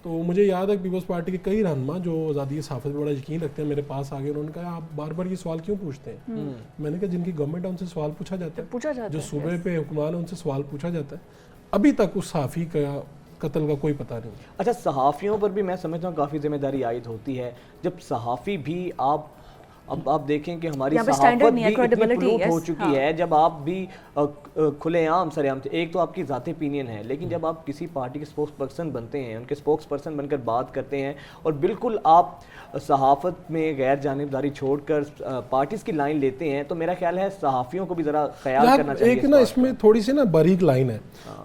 تو مجھے یاد ہے پیپلز پارٹی کے کئی رہنما جو آزادی صحافت پہ بڑا یقین رکھتے ہیں میرے پاس آگے, انہوں نے کہا آپ بار بار یہ سوال کیوں پوچھتے ہیں. میں نے کہا جن کی گورنمنٹ ہے ان سے سوال پوچھا جاتا ہے, جو صوبے پہ حکمران ہے ان سے سوال پوچھا جاتا ہے. ابھی تک اس صحافی کا قتل کا کوئی پتہ نہیں. اچھا, صحافیوں پر بھی میں سمجھتا ہوں کافی ذمہ داری عائد ہوتی ہے. جب صحافی بھی اب آپ دیکھیں کہ ہماری صحافت بھی اتنی پلوٹ ہو چکی ہے, جب آپ بھی کھلے عام سر عام, ایک تو آپ کی ذاتی opinion ہے, لیکن جب آپ کسی پارٹی کے اسپوکس پرسن بنتے ہیں, ان کے اسپوکس پرسن بن کر بات کرتے ہیں, اور بالکل آپ صحافت میں غیر جانبداری چھوڑ کر پارٹیز کی لائن لیتے ہیں, تو میرا خیال ہے صحافیوں کو بھی ذرا خیال کرنا چاہیے. ایک نا اس میں تھوڑی سی نا باریک لائن ہے,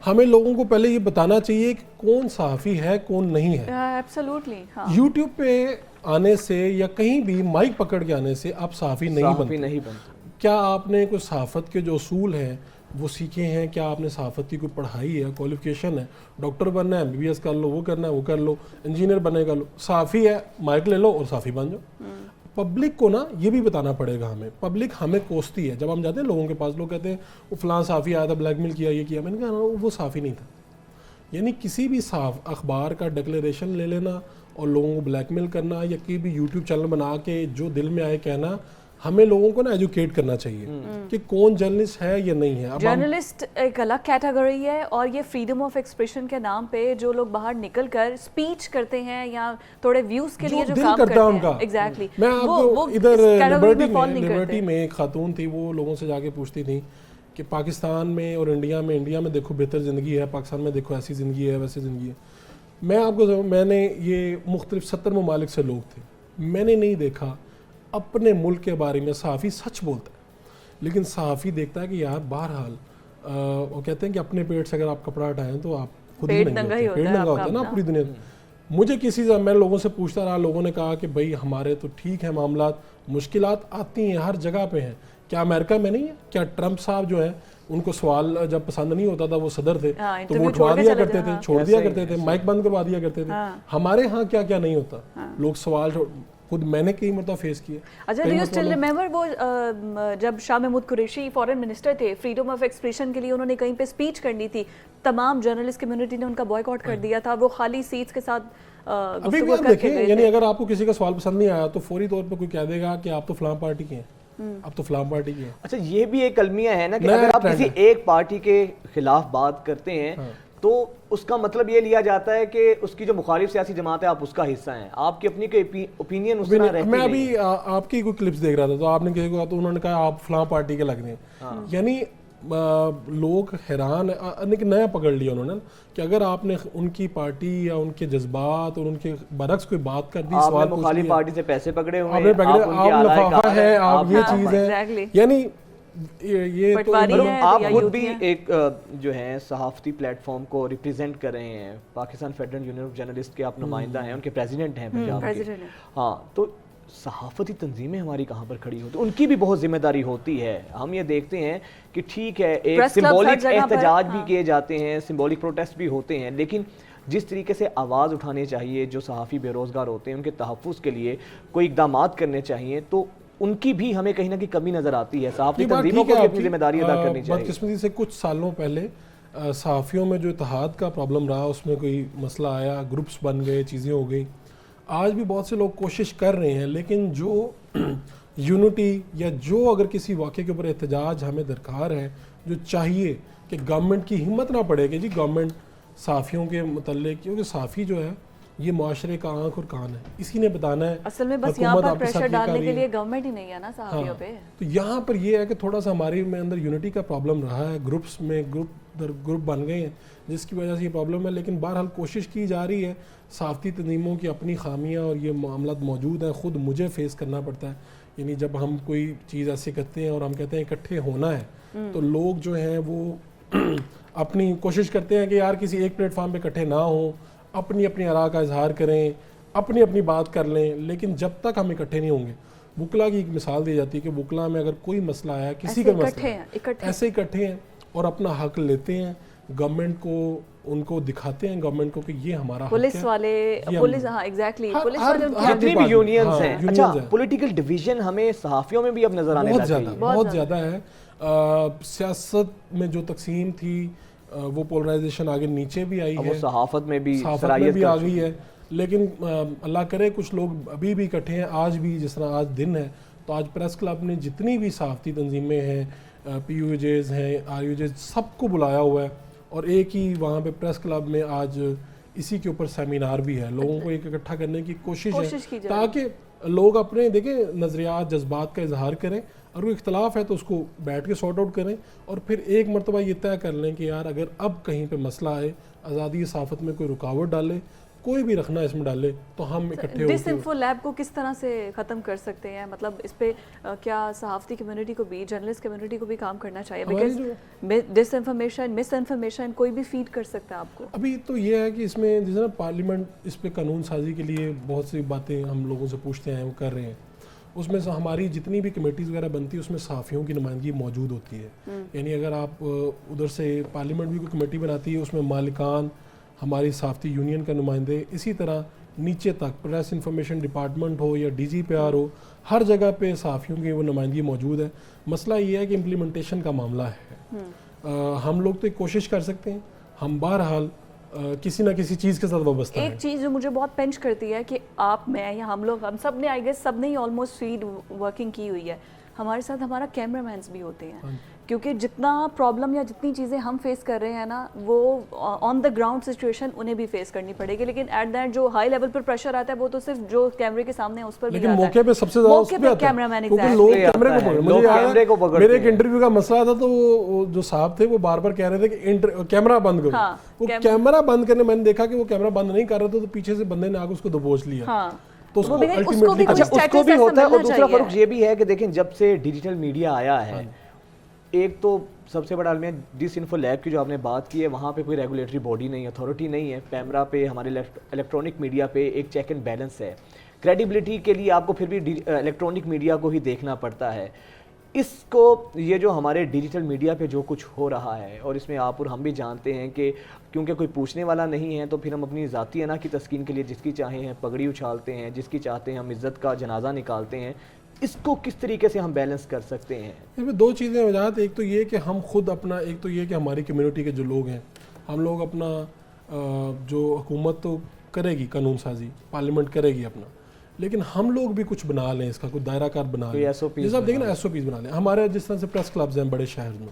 ہمیں لوگوں کو پہلے یہ بتانا چاہیے کہ کون صحافی ہے کون نہیں ہے. ایبسولوٹلی یوٹیوب پہ آنے سے یا کہیں بھی مائک پکڑ کے آنے سے آپ صحافی نہیں بنتے. کیا آپ نے کوئی صحافت کے جو اصول ہیں وہ سیکھے ہیں, کیا آپ نے صحافت کی کوئی پڑھائی ہے, کوالیفیکیشن ہے, ڈاکٹر بننا ہے MBBS کر لو, وہ کرنا ہے وہ کر لو, انجینئر بنے کر لو, صحافی ہے مائک لے لو اور صحافی بن جاؤ. پبلک کو نا یہ بھی بتانا پڑے گا ہمیں, پبلک ہمیں کوستی ہے. جب ہم جاتے ہیں لوگوں کے پاس, لوگ کہتے ہیں وہ فلاں صحافی آیا تھا, بلیک میل کیا, یہ کیا. میں نے کہا وہ صحافی نہیں تھا. یعنی کسی بھی اخبار کا ڈکلیریشن لے لینا اور لوگوں کو بلیک میل کرنا, یا کوئی بھی یوٹیوب چینل بنا کے جو دل میں آئے کہنا, ہمیں لوگوں کو نا ایجوکیٹ کرنا چاہیے کہ کون جرنلسٹ ہے یا نہیں ہے. جرنلسٹ ایک الگ کیٹیگری ہے, اور یہ فریڈم آف ایکسپریشن کے نام پہ جو لوگ باہر نکل کر اسپیچ کرتے ہیں یا تھوڑے ویوز کے لیے جو کام کرتے ہیں, ایگزیکٹلی. میں آپ کو ادھر لبرٹی میں ایک خاتون تھی, وہ لوگوں سے جا کے پوچھتی تھی کہ پاکستان میں اور انڈیا میں دیکھو بہتر زندگی ہے, پاکستان میں دیکھو ایسی زندگی ہے ویسی زندگی ہے. میں نے یہ مختلف 70 ممالک سے لوگ تھے, میں نے نہیں دیکھا اپنے ملک کے بارے میں صحافی سچ بولتا ہے, لیکن صحافی دیکھتا ہے کہ یار بہرحال وہ کہتے ہیں کہ اپنے پیٹ سے اگر آپ کپڑا ہٹائیں تو آپ خود ہی ننگے ہوتے ہیں, پیٹ ننگا ہوتا ہے نا پوری دنیا. مجھے کسی سے میں لوگوں سے پوچھتا رہا, لوگوں نے کہا کہ بھائی ہمارے تو ٹھیک ہے معاملات, مشکلات آتی ہیں ہر جگہ پہ ہیں. کیا امریکہ میں نہیں ہے؟ کیا ٹرمپ صاحب جو ہیں ان کو سوال جب پسند نہیں ہوتا تھا, وہ صدر تھے تو وہ اٹھوا دیا کرتے تھے, چھوڑ دیا کرتے تھے, مائک بند کروا دیا کرتے تھے. ہمارے ہاں کیا کیا نہیں ہوتا, لوگ سوال خود میں نے کئی مرتبہ فیس کیا. اچھا, ڈو یو اسٹل ریممبر وہ جب شاہ محمود قریشی فارن منسٹر تھے, فریڈم آف ایکسپریشن کے لیے انہوں نے کہیں پہ اسپیچ کرنی تھی, تمام جرنلسٹ کمیونٹی نے ان کا بوائیکاٹ کر دیا تھا, وہ خالی سیٹس کے ساتھ گفتگو کر کے گئے. یعنی اگر آپ کو کسی کا سوال پسند نہیں آیا تو فوری طور پہ کوئی کہہ دے گا کہ آپ تو فلاں پارٹی کے ہیں, اب تو فلاں پارٹی کی ہے. اچھا, یہ بھی ایک المیہ ہے نا کہ اگر آپ کسی ایک پارٹی کے خلاف بات کرتے ہیں تو اس کا مطلب یہ لیا جاتا ہے کہ اس کی جو مخالف سیاسی جماعت ہے آپ اس کا حصہ ہیں, آپ کی اپنی کوئی اوپینین اس طرح رہتی میں نہیں. ابھی آپ کی کوئی کلپس دیکھ رہا تھا, تو آپ نے کہا تو انہوں نے کہا آپ فلاں پارٹی کے لگ رہے ہیں, یعنی لوگ حیران, نیا پکڑ لیا انہوں نے کہ اگر آپ نے ان کی پارٹی یا ان کے جذبات اور ان کے برعکس کوئی بات کر دی, سوال پوچھ مخالف لیا, پارٹی سے پیسے پکڑے ہوئے آپ نے پکڑے, آپ لفافہ ہے, آپ یہ چیز ہے, exactly. یعنی یہ تو آپ خود بھی ایک جو ہے صحافتی پلیٹ فارم کو ریپرزینٹ کر رہے ہیں, Pakistan federal union of journalist کے آپ نمائندہ ہیں, ان کے پریزیڈنٹ ہیں پنجاب کے. ہاں, تو صحافتی تنظیمیں ہماری کہاں پر کھڑی ہوتی, ان کی بھی بہت ذمہ داری ہوتی ہے. ہم یہ دیکھتے ہیں کہ ٹھیک ہے ایک سمبولک احتجاج بھی کیے جاتے ہیں, سمبولک پروٹیسٹ بھی ہوتے ہیں, لیکن جس طریقے سے آواز اٹھانے چاہیے, جو صحافی بے روزگار ہوتے ہیں ان کے تحفظ کے لیے کوئی اقدامات کرنے چاہیے, تو ان کی بھی ہمیں کہیں نہ کہیں کمی نظر آتی ہے. صحافتی تنظیموں کو بھی اپنی ذمہ داری ادا کرنی چاہیے. بدقسمتی سے کچھ سالوں پہلے صحافیوں میں جو اتحاد کا پرابلم رہا, اس میں کوئی مسئلہ آیا, گروپس بن گئے, چیزیں ہو گئی. آج بھی بہت سے لوگ کوشش کر رہے ہیں, لیکن جو یونٹی یا جو اگر کسی واقعے کے اوپر احتجاج ہمیں درکار ہے, جو چاہیے کہ گورنمنٹ کی ہمت نہ پڑے کہ جی گورنمنٹ صحافیوں کے متعلق, کیونکہ صحافی جو ہے یہ معاشرے کا آنکھ اور کان ہے, اسی نے بتانا ہے. اصل میں بس یہاں پر پریشر ڈالنے کے لیے گورنمنٹ ہی نہیں ہے نا صحافیوں پہ. تو یہاں پر یہ ہے کہ تھوڑا سا ہمارے میں اندر یونٹی کا پرابلم رہا ہے, گروپس میں گروپ بن گئے ہیں جس کی وجہ سے یہ پرابلم ہے. لیکن بہرحال کوشش کی جا رہی ہے. صحافتی تنظیموں کی اپنی خامیاں اور یہ معاملات موجود ہیں, خود مجھے فیس کرنا پڑتا ہے. یعنی جب ہم کوئی چیز ایسے کرتے ہیں اور ہم کہتے ہیں اکٹھے ہونا ہے, تو لوگ جو ہیں وہ اپنی کوشش کرتے ہیں کہ یار کسی ایک پلیٹ فارم پہ اکٹھے نہ ہوں, اپنی اپنی آراء کا اظہار کریں, اپنی اپنی بات کر لیں. لیکن جب تک ہم اکٹھے نہیں ہوں گے, وکلا کی ایک مثال دی جاتی ہے کہ وکلا میں اگر کوئی مسئلہ آیا, کسی کا مسئلہ ایسے اکٹھے ہیں اور اپنا حق لیتے ہیں, گورنمنٹ کو ان کو دکھاتے ہیں, گورنمنٹ کو کہ یہ ہمارا حق ہے. پولیس والے, پولیس, ہاں ایگزیکٹلی, پولیس والے جتنی بھی یونینز ہیں. اچھا, پولیٹیکل ڈویژن ہمیں صحافیوں میں بھی اب نظر آنے لگا ہے, بہت زیادہ ہے. سیاست میں جو تقسیم تھی وہ پولرائزیشن آگے نیچے بھی آئی ہے, صحافت میں بھی آ گئی ہے. لیکن اللہ کرے کچھ لوگ ابھی بھی اکٹھے ہیں آج بھی. جس طرح آج دن ہے, تو آج پریس کلب نے جتنی بھی صحافتی تنظیمیں ہیں, پی یو جیز ہیں, آر یو جیز, سب کو بلایا ہوا ہے. اور ایک ہی وہاں پہ پریس کلب میں آج اسی کے اوپر سیمینار بھی ہے. لوگوں کو ایک اکٹھا کرنے کی کوشش ہے تاکہ لوگ اپنے دیکھیں نظریات, جذبات کا اظہار کریں, اور وہ اختلاف ہے تو اس کو بیٹھ کے سارٹ آؤٹ کریں, اور پھر ایک مرتبہ یہ طے کر لیں کہ یار اگر اب کہیں پہ مسئلہ آئے, آزادی صحافت میں کوئی رکاوٹ ڈالے, کوئی بھی رکھنا اس میں ڈالے, تو ہم اکٹھے ہو کے ڈس انفو لیب کو کس طرح سے ختم کر سکتے ہیں. مطلب اس پہ کیا صحافتی کمیونٹی کو بھی, جرنلسٹ کمیونٹی کو بھی کام کرنا چاہیے, because disinformation, misinformation کوئی بھی فیڈ کر سکتا ہے آپ کو. ابھی تو یہ ہے کہ اس میں جیسے نا پارلیمنٹ اس پہ قانون سازی کے لیے بہت سی باتیں ہم لوگوں سے پوچھتے ہیں, وہ کر رہے ہیں. اس میں ہماری جتنی بھی کمیٹیز وغیرہ بنتی ہے اس میں صحافیوں کی نمائندگی موجود ہوتی ہے. یعنی اگر آپ ادھر سے پارلیمنٹ بھی کوئی کمیٹی بناتی ہے, اس میں مالکان, ہماری صحافتی یونین کا نمائندے, اسی طرح نیچے تک پریس انفارمیشن ڈپارٹمنٹ ہو یا ڈی جی پی آر ہو, ہر جگہ پہ صحافیوں کی وہ نمائندگی موجود ہے. مسئلہ یہ ہے کہ امپلیمنٹیشن کا معاملہ ہے. ہم لوگ تو ایک کوشش کر سکتے ہیں, ہم بہرحال کسی نہ کسی چیز کے ساتھ وابستہ ہیں. ایک چیز جو مجھے بہت پنچ کرتی ہے کہ آپ, میں یا ہم لوگ, ہم سب نے آئی گیس سب نے ہی آلموسٹ فیلڈ ورکنگ کی ہوئی ہے. ہمارے ساتھ ہمارا کیمرہ مینس بھی ہوتے ہیں, کیونکہ جتنا پرابلم یا جتنی چیزیں ہم فیس کر رہے ہیں نا, وہ آن دا گراؤنڈ سچویشن انہیں بھی فیس کرنی پڑے گی. لیکن ایٹ دیٹ جو ہائی لیول پر پریشر آتا ہے وہ تو صرف جو کیمرے کے سامنے ہے اس پر بھی آتا ہے. لیکن موقع پہ سب سے زیادہ اس پہ کیمرہ مین, کیونکہ لوگ کیمرے کو پکڑ. میرے ایک انٹرویو کا مسئلہ تھا, تو وہ جو صاحب تھے وہ بار بار کہہ رہے تھے کہ کیمرہ بند کرو. وہ کیمرہ بند کرنے, میں نے دیکھا کہ وہ کیمرہ بند نہیں کر رہا تھا, تو پیچھے سے بندے نے آ کے اس کو دبوچ لیا. تو اس کو بھی ہوتا ہے. اور دوسرا فرق یہ بھی ہے کہ دیکھیں جب سے ڈیجیٹل میڈیا آیا ہے, ایک تو سب سے بڑا عالمیہ ڈس انفو لیب کی جو آپ نے بات کی ہے, وہاں پہ کوئی ریگولیٹری باڈی نہیں ہے, اتھارٹی نہیں ہے. پیمرا پہ, ہمارے الیکٹرانک میڈیا پہ ایک چیک اینڈ بیلنس ہے. کریڈیبلٹی کے لیے آپ کو پھر بھی الیکٹرانک میڈیا کو ہی دیکھنا پڑتا ہے. اس کو یہ جو ہمارے ڈیجیٹل میڈیا پہ جو کچھ ہو رہا ہے, اور اس میں آپ اور ہم بھی جانتے ہیں کہ کیونکہ کوئی پوچھنے والا نہیں ہے, تو پھر ہم اپنی ذاتی انا کی تسکین کے لیے جس کی چاہیں ہیں پگڑی اچھالتے ہیں, جس کی چاہتے ہیں ہم عزت کا جنازہ نکالتے ہیں. اس کو کس طریقے سے ہم بیلنس کر سکتے ہیں؟ اس میں دو چیزیں وجہات. ایک تو یہ کہ ہم خود اپنا, ایک تو یہ کہ ہماری کمیونٹی کے جو لوگ ہیں, ہم لوگ اپنا جو حکومت تو کرے گی قانون سازی, پارلیمنٹ کرے گی اپنا, لیکن ہم لوگ بھی کچھ بنا لیں, اس کا کوئی دائرہ کار بنا لیں. جیسے آپ دیکھیں نا ایس او پیز بنا لیں. ہمارے جس طرح سے پریس کلبز ہیں بڑے شہر میں,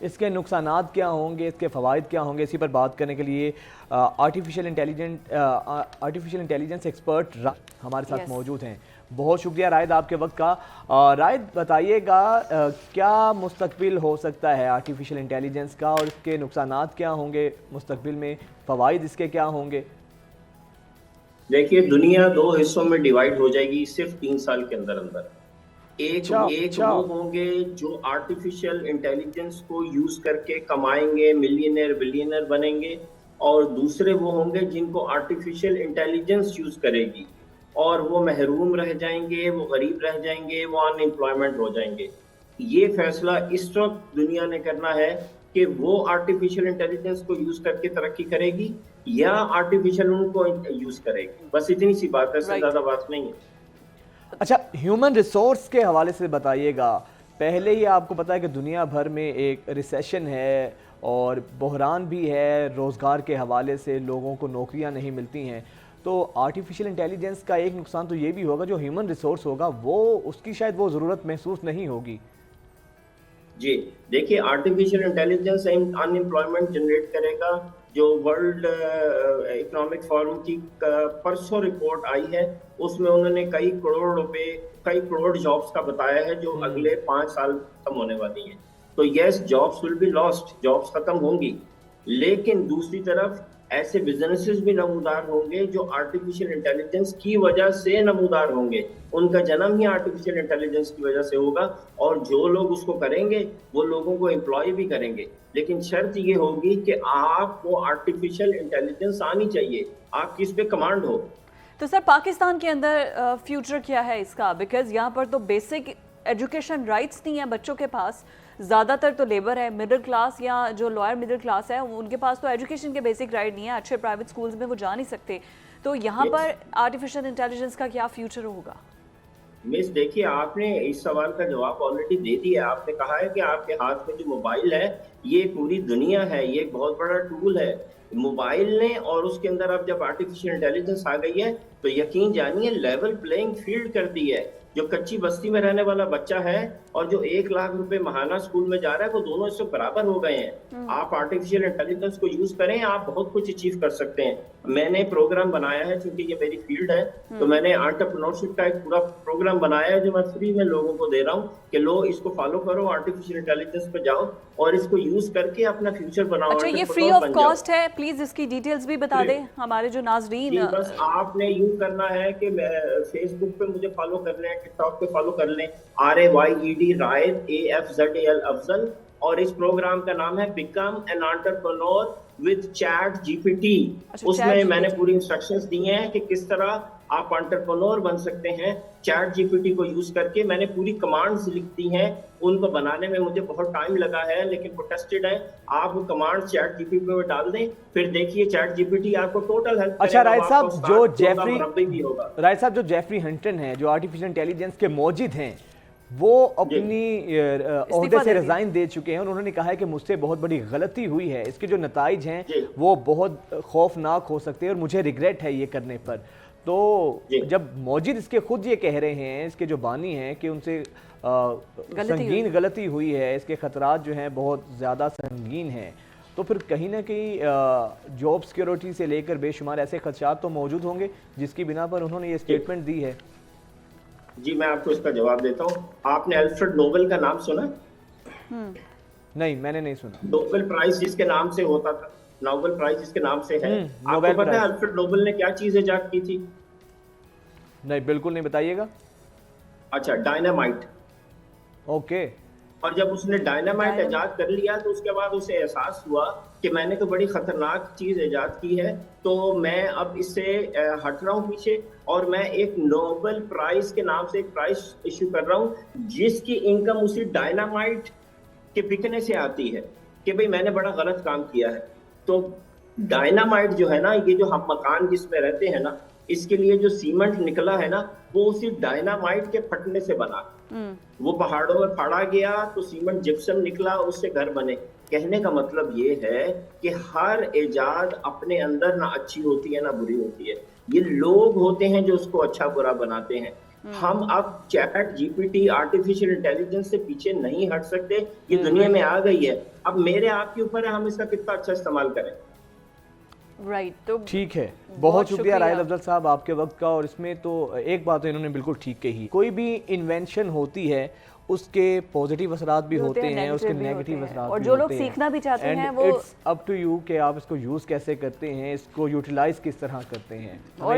اس کے نقصانات کیا ہوں گے, اس کے فوائد کیا ہوں گے, اسی پر بات کرنے کے لیے آرٹیفیشیل انٹیلیجنس ایکسپرٹ ہمارے ساتھ موجود ہیں. بہت شکریہ رائد آپ کے وقت کا. رائد بتائیے گا کیا مستقبل ہو سکتا ہے آرٹیفیشیل انٹیلیجنس کا, اور اس کے نقصانات کیا ہوں گے مستقبل میں, فوائد اس کے کیا ہوں گے؟ دیکھیے دنیا 2 حصوں میں ڈیوائیڈ ہو جائے گی صرف 3 سال کے اندر. ایک وہ ہوں گے جو آرٹیفیشیل انٹیلیجنس کو یوز کر کے کمائیں گے, ملینئر بلینئر بنیں گے, اور دوسرے وہ ہوں گے جن کو آرٹیفیشیل انٹیلیجنس یوز کرے گی اور وہ محروم رہ جائیں گے, وہ غریب رہ جائیں گے, وہ ان امپلائمنٹ ہو جائیں گے. یہ فیصلہ اس وقت دنیا نے کرنا ہے کہ وہ آرٹیفیشیل انٹیلیجنس کو یوز کر کے ترقی کرے گی یا آرٹیفیشیل ان کو یوز کرے گی. بس اتنی سی بات ہے, اس سے زیادہ بات نہیں ہے. اچھا, ہیومن ریسورس کے حوالے سے بتائیے گا. پہلے ہی آپ کو پتا ہے کہ دنیا بھر میں ایک ریسیشن ہے اور بحران بھی ہے, روزگار کے حوالے سے لوگوں کو نوکریاں نہیں ملتی ہیں. تو آرٹیفیشیل انٹیلیجنس کا ایک نقصان تو یہ بھی ہوگا جو ہیومن ریسورس ہوگا وہ اس کی شاید وہ ضرورت محسوس نہیں ہوگی. جی دیکھیے آرٹیفیشیل انٹیلیجنس ان امپلائمنٹ جنریٹ کرے گا. جو ورلڈ اکنامک فورم کی پرسوں رپورٹ آئی ہے اس میں انہوں نے کئی کروڑ جابس کا بتایا ہے جو اگلے 5 سال ختم ہونے والی ہیں. تو yes, jobs will be lost, jobs ختم ہوں گی, لیکن دوسری طرف ایسے بزنسز بھی نمودار ہوں گے جو آرٹیفیشیل انٹیلیجنس کی وجہ سے نمودار ہوں گے. ان کا جنم ہی آرٹیفیشیل انٹیلیجنس کی وجہ سے ہوگا, اور جو لوگ اس کو کریں گے وہ لوگوں کو امپلائی بھی کریں گے. لیکن شرط یہ ہوگی کہ آپ کو آرٹیفیشیل انٹیلیجنس آنی چاہیے, آپ کی اس پہ کمانڈ ہو. تو سر پاکستان کے اندر فیوچر کیا ہے اس کا؟ بیکاز یہاں پر تو بیسک ایجوکیشن رائٹس نہیں ہیں بچوں کے پاس. زیادہ تر تو لیبر ہے, مڈل کلاس یا جو لوئر مڈل کلاس ہے ان کے پاس تو ایجوکیشن کے بیسک رائٹ نہیں ہے, اچھے پرائیویٹ سکولز میں وہ جا نہیں سکتے. تو یہاں پر آرٹیفیشیل انٹیلیجنس کا کیا فیوچر ہوگا؟ مس دیکھیے آپ نے اس سوال کا جواب آلریڈی دے دیا. آپ نے کہا ہے کہ آپ کے ہاتھ میں جو موبائل ہے یہ پوری دنیا ہے, یہ ایک بہت بڑا ٹول ہے. موبائل نے اور اس کے اندر اب جب آرٹیفیشیل انٹیلیجنس آ گئی ہے تو یقین جانیے لیول پلینگ فیلڈ کر دی ہے. جو کچی بستی میں رہنے والا بچہ ہے اور جو 1 لاکھ روپے ماہانہ اسکول میں جا رہا ہے وہ دونوں اس سے برابر ہو گئے ہیں. آپ آرٹیفیشیل انٹیلیجنس کو یوز کریں, آپ بہت کچھ اچیو کر سکتے ہیں. میں نے پروگرام بنایا ہے چونکہ یہ میری فیلڈ ہے تو میں نے انٹرپرینورشپ کا ایک پورا پروگرام بنایا ہے جو میں فری میں لوگوں کو دے رہا ہوں کہ لو اس کو فالو کرو, آرٹیفیشیل انٹیلیجنس پہ جاؤ اور اس کو یوز کر کے اپنا فیوچر بناؤ. اچھا یہ فری آف کاسٹ ہے, پلیز اس کی ڈیٹیلز بھی بتا دیں ہمارے جو ناظرین. بس آپ نے یوں کرنا ہے کہ فیس بک پہ مجھے فالو کر لیں, ٹک ٹاک پہ فالو کر لیں, RAYED رائد AFZAL افضل, اور اس پروگرام کا نام ہے become an entrepreneur with chat GPT. اس میں نے پوری انسٹرکشنز دی ہیں کہ کس طرح آپ انٹرپرینور بن سکتے ہیں چیٹ GPT کو یوز کر کے. میں نے پوری کمانڈز لکھ دی ہیں, ان کو بنانے میں مجھے بہت ٹائم لگا ہے لیکن وہ ٹیسٹڈ ہے. آپ وہ کمانڈ چیٹ GPT پہ ڈال دیں, پھر دیکھیے چیٹ GPT آپ کو ٹوٹل ہیلپ. اچھا رائد صاحب جو جیفری ہنٹن ہیں جو آرٹیفیشیل انٹیلیجنس کے موجد ہیں وہ اپنی عہدے سے ریزائن دے چکے ہیں اور انہوں نے کہا ہے کہ مجھ سے بہت بڑی غلطی ہوئی ہے, اس کے جو نتائج ہیں وہ بہت خوفناک ہو سکتے ہیں اور مجھے ریگریٹ ہے یہ کرنے پر. تو جب موجد اس کے خود یہ کہہ رہے ہیں, اس کے جو بانی ہیں کہ ان سے سنگین غلطی ہوئی ہے, اس کے خطرات جو ہیں بہت زیادہ سنگین ہیں, تو پھر کہیں نہ کہیں جاب سیکیورٹی سے لے کر بے شمار ایسے خدشات تو موجود ہوں گے جس کی بنا پر انہوں نے یہ اسٹیٹمنٹ دی ہے. جی میں آپ کو اس کا جواب دیتا ہوں. آپ نے الفریڈ نوبل کا نام سنا؟ نہیں میں نے نہیں سنا. نوبل پرائز جس کے نام سے ہوتا تھا, نوبل پرائز جس کے نام سے ہے, آپ کو پتہ ہے الفریڈ نوبل نے کیا چیز ایجاد کی تھی؟ نہیں بالکل نہیں, بتائیے گا. اچھا ڈائنامائٹ. اوکے. اور جب اس نے ڈائنامائٹ ایجاد کر لیا تو اس کے بعد اسے احساس ہوا کہ میں نے تو بڑی خطرناک چیز ایجاد کی ہے, تو میں اب اس سے ہٹ رہا ہوں پیچھے اور میں ایک نوبل پرائز کے نام سے ایک پرائز ایشو کر رہا ہوں جس کی انکم اسی ڈائنامائٹ کے بکنے سے آتی ہے کہ بھئی میں نے بڑا غلط کام کیا ہے. تو ڈائنامائٹ جو ہے نا, یہ جو ہم مکان جس میں رہتے ہیں نا, اس کے لیے جو سیمنٹ نکلا ہے نا وہ اسی ڈائنامائٹ کے پھٹنے سے بنا. وہ پہاڑوں میں پھاڑا گیا تو سیمنٹ جپسم نکلا, اس سے گھر بنے. کہنے کا مطلب یہ ہے کہ ہر ایجاد اپنے اندر نہ اچھی ہوتی ہے نہ بری ہوتی ہے، یہ لوگ ہوتے ہیں جو اس کو اچھا برا بناتے ہیں. ہم اب ChatGPT artificial intelligence سے پیچھے نہیں ہٹ سکتے، یہ دنیا میں آ گئی ہے. اب میرے آپ کے اوپر ہے ہم اس کا کتنا اچھا استعمال کریں. رائٹ، تو ٹھیک ہے، بہت شکریہ راحیل افضل صاحب آپ کے وقت کا. اور اس میں تو ایک بات انہوں نے بالکل ٹھیک کہی، کوئی بھی انوینشن ہوتی ہے اس کے پوزیٹیو اثرات بھی ہوتے ہیں، اس کے نیگیٹو اثرات بھی ہوتے ہیں، اور جو لوگ سیکھنا بھی چاہتے ہیں وہ اٹس اپ ٹو یو کہ آپ اس کو یوز کیسے کرتے ہیں، اس کو یوٹیلائز کس طرح کرتے ہیں. اور